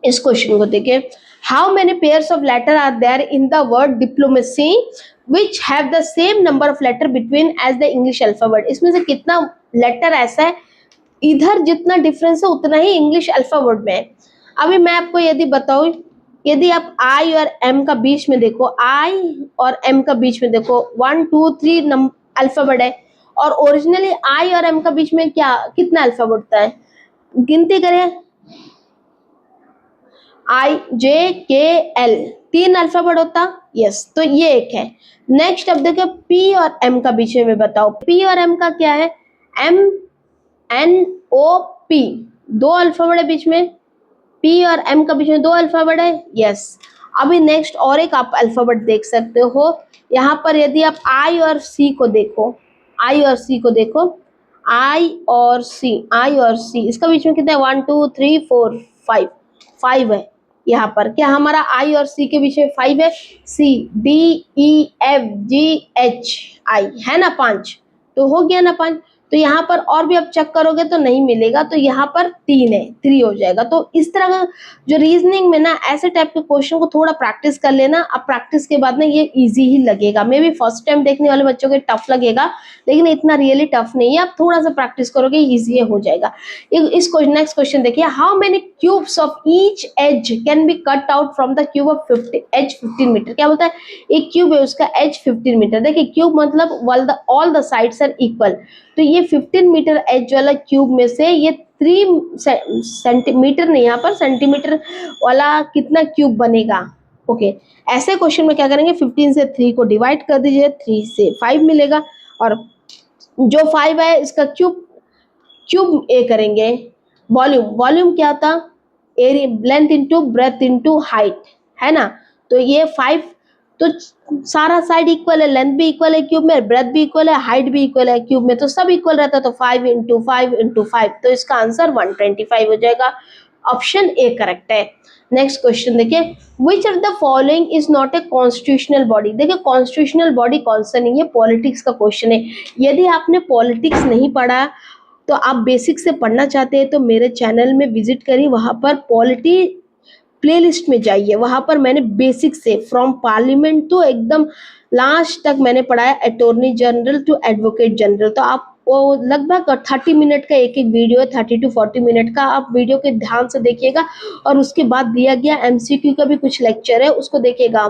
इस क्वेश्चन को देखिए, how many pairs of letter are there in the word diplomacy which have the same number of letter between as the English alphabet, इसमें से कितना लेटर ऐसा है, इधर जितना डिफरेंस है उतना ही इंग्लिश अल्फाबेट में है। अभी मैं आपको यदि बताऊं, यदि आप आई और एम का बीच में देखो, आई और एम का बीच में देखो 1 2 3 अल्फाबेट है, और ओरिजिनली आई और एम का बीच में क्या कितना अल्फाबेट होता है, गिनती करें, आई जे के एल 3 अल्फाबेट होता, यस, तो ये एक है। नेक्स्ट अब देखो पी और एम का बीच में बताओ, पी और एम का क्या है, M N O P, 2 alphabet है बीच में, पी और एम का बीच में 2 अल्फाबेट है, यस। अभी नेक्स्ट और एक आप अल्फाबेट देख सकते हो, यहाँ पर यदि आप आई और सी को देखो, आई और सी को देखो, आई और सी इसका बीच में कितना है, 1 2 3 4 5 है। यहाँ पर क्या हमारा आई और सी के बीच में 5 है, C D E F G H I है ना 5, तो हो गया ना 5। तो यहाँ पर और भी आप चेक करोगे तो नहीं मिलेगा, तो यहाँ पर 3 है, 3 हो जाएगा। तो इस तरह का जो रीजनिंग में ना ऐसे टाइप के क्वेश्चन को थोड़ा प्रैक्टिस कर लेना, अब प्रैक्टिस के बाद ना ये इजी ही लगेगा, मे बी फर्स्ट टाइम देखने वाले बच्चों को टफ लगेगा, लेकिन इतना रियली टफ नहीं है, आप थोड़ा सा प्रैक्टिस करोगे इजी हो जाएगा। इस नेक्स्ट क्वेश्चन देखिए, how many cubes of each edge can be cut out from the cube of 15 metre. क्या बोलता है, एक क्यूब है उसका एज 15 मीटर, देखिए क्यूब मतलब all the sides are equal, तो ये 15 मीटर एज वाला क्यूब में से ये 3 सेंटीमीटर नहीं, यहाँ पर सेंटीमीटर वाला कितना क्यूब बनेगा। ओके, ऐसे क्वेश्चन में क्या करेंगे, 15 से 3 को डिवाइड कर दीजिए, 3 से 5 मिलेगा, और जो 5 है इसका क्यूब ए करेंगे। वॉल्यूम क्या होता, area, length into breadth into height, है ना। तो ये 5, तो सारा साइड इक्वल है, लेंथ भी इक्वल है क्यूब में, ब्रेथ भी इक्वल है, हाइट भी इक्वल है क्यूब में, तो सब इक्वल रहता है, तो 5 इंटू 5 इंटू 5, तो इसका आंसर 125 हो जाएगा। ऑप्शन ए करेक्ट है। नेक्स्ट क्वेश्चन देखिए, which of the following is not a constitutional body. देखिए कॉन्स्टिट्यूशनल बॉडी कौन सा नहीं है, पॉलिटिक्स का क्वेश्चन है। यदि आपने पॉलिटिक्स नहीं पढ़ा तो आप बेसिक से पढ़ना चाहते हैं तो मेरे चैनल में विजिट करिए, वहां पर पॉलिटी प्लेलिस्ट में जाइए, वहां पर मैंने बेसिक से फ्रॉम पार्लियामेंट तो एकदम लास्ट तक मैंने पढ़ाया, attorney general to advocate general. तो आप वो लगभग 30 मिनट का एक एक वीडियो है, 30 to 40 मिनट का, आप वीडियो के ध्यान से देखिएगा। और उसके बाद दिया गया एमसीक्यू का भी कुछ लेक्चर है, उसको देखिएगा।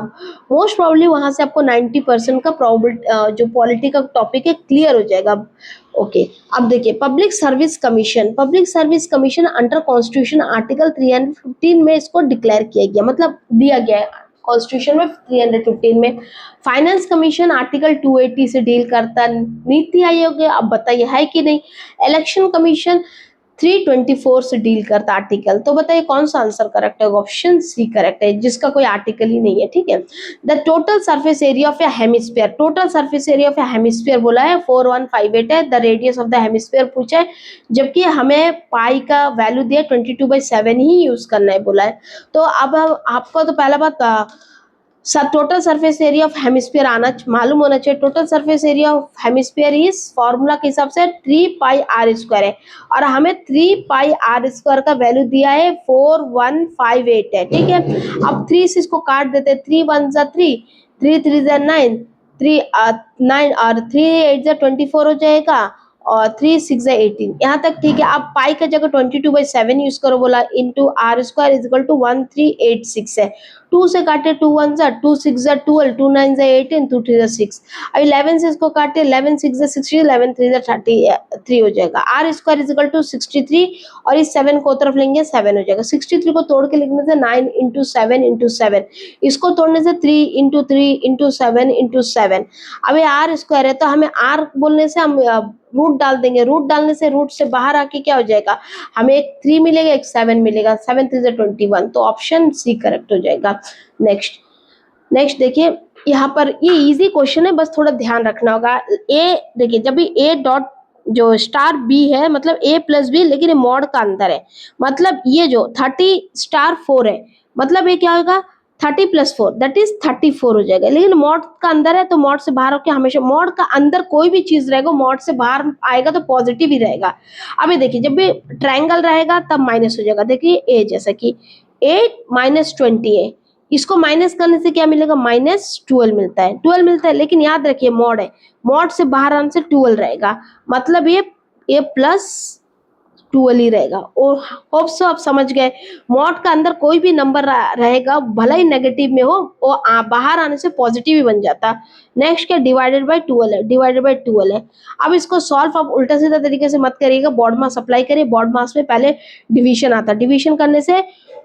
मोस्ट प्रॉब्ली वहां से आपको 90% का प्रॉब्लम जो पॉलिटी का टॉपिक है क्लियर हो जाएगा। ओके अब देखिए, public service commission, public service commission under constitution article 315 में इसको डिक्लेयर किया गया, मतलब दिया गया है कॉन्स्टिट्यूशन में 315 में। फाइनेंस कमीशन आर्टिकल 280 से डील करता है। नीति आयोग अब बताइए है कि नहीं। इलेक्शन कमीशन 324 से डील करता आर्टिकल, तो बताइए कौन सा आंसर करेक्ट है। ऑप्शन सी करेक्ट है, जिसका कोई आर्टिकल ही नहीं है, ठीक है। The total surface area of A hemisphere, total surface area of A hemisphere बोला है 4158 है। The radius of the hemisphere पूछा है, जबकि हमें पाई का वैल्यू दिया 22/7 ही यूज करना है बोला है। तो अब आपको तो पहला बात total surface area of hemisphere आना मालूम होना चाहिए। Total surface area of hemisphere इस फॉर्मूला के हिसाब से 3πr² है, और हमें 3πr² का वैल्यू दिया है 4158 है, ठीक है। अब 3 से इसको काट देते हैं, 3 1 जा 3, 3 3 जा 9, 3 9 और 3 8 जा 24 हो जाएगा, और 3 6 जा 18, यहाँ तक ठीक है। आप पाई का जगह 22/7 यूज करो बोला, इंटू r² इजिकल टू 1386 है। 2 से काटे 2 1 जा 2 6 जा 12, 2 9 जा 18, 2 3 जा 6। अब 11 से इसको काटे, 11 6 जा 60, 11 3 जा 33 हो जाएगा। r² इजिकल टू 63, और इस 7 को तरफ लेंगे 7 हो जाएगा। 63 को तोड़ के लिखने से 9 इंटू 7 इंटू 7, इसको तोड़ने से 3 इंटू 3 इंटू 7 इंटू 7। अब ये r² है, तो हमें r बोलने से हम रूट डाल देंगे, रूट डालने से रूट से बाहर आके क्या हो जाएगा, हमें एक 3 मिलेगा, एक 7 मिलेगा, 7 3 21, तो ऑप्शन सी करेक्ट हो जाएगा। नेक्स्ट देखिए, यहाँ पर ये इजी क्वेश्चन है, बस थोड़ा ध्यान रखना होगा। ए देखिए, जब भी ए डॉट जो स्टार बी है, मतलब ए प्लस बी, लेकिन ये मॉड का अंदर है, मतलब ये जो 30*4 है, मतलब ये क्या होगा 30 + 4 दैट इज 34 हो जाएगा। लेकिन मॉड का अंदर है, तो मॉड से बाहर होकर हमेशा, मॉड का अंदर कोई भी चीज रहेगा मॉड से बाहर आएगा तो पॉजिटिव ही रहेगा। अभी देखिए, जब भी ट्रायंगल रहेगा तब माइनस हो जाएगा। देखिए ए जैसा कि 8 - 20 है, इसको माइनस करने से क्या मिलेगा, -12 मिलता है, 12 मिलता है। लेकिन याद रखिए मॉड है, मॉड से बाहर आने से 12 रहेगा, मतलब ये +12 ही रहेगा। और होप सो आप समझ गए, मॉड का अंदर कोई भी नंबर रहेगा, भला ही नेगेटिव में हो, वो बाहर आने से पॉजिटिव ही बन जाता। नेक्स्ट क्या, डिवाइडेड बाय 12 है। अब इसको सॉल्व आप उल्टा सीधा तरीके से मत करिएगा, बॉड मास अप्लाई करिए। बॉड मास में पहले डिवीजन आता है, डिवीजन करने से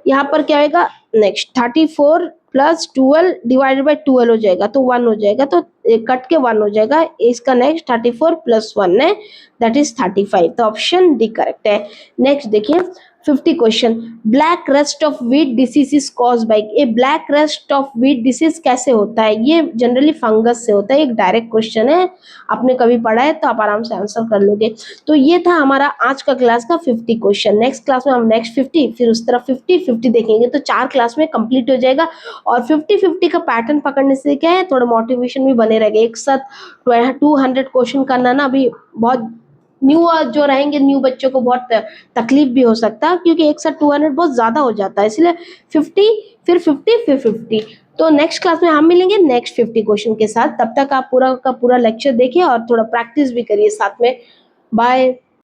यहाँ पर क्या होगा, नेक्स्ट 34 + 12 डिवाइडेड बाय 12 हो जाएगा, तो 1 हो जाएगा, तो कट के 1 हो जाएगा। इसका नेक्स्ट 34 + 1 है, दैट इज 35, तो ऑप्शन डी करेक्ट है। नेक्स्ट देखिए 50 question, black rust of wheat disease is caused by. ये black rust of wheat disease कैसे होता है, ये जनरली फंगस से होता है। एक डायरेक्ट क्वेश्चन है, आपने कभी पढ़ा है तो आप आराम से आंसर कर लोगे। तो ये था हमारा आज का क्लास का 50 क्वेश्चन। नेक्स्ट क्लास में हम नेक्स्ट 50, फिर उस तरफ 50 देखेंगे, तो 4 क्लास में कंप्लीट हो जाएगा। और 50 का पैटर्न पकड़ने से क्या है, थोड़ा मोटिवेशन भी बने रहेगा। एक साथ 200 क्वेश्चन करना ना अभी बहुत न्यू जो रहेंगे, न्यू बच्चों को बहुत तकलीफ भी हो सकता है, क्योंकि एक साथ 200 बहुत ज्यादा हो जाता है, इसलिए 50 फिर 50 फिर 50। तो नेक्स्ट क्लास में हम मिलेंगे नेक्स्ट 50 क्वेश्चन के साथ। तब तक आप पूरा का पूरा लेक्चर देखिए और थोड़ा प्रैक्टिस भी करिए साथ में। बाय।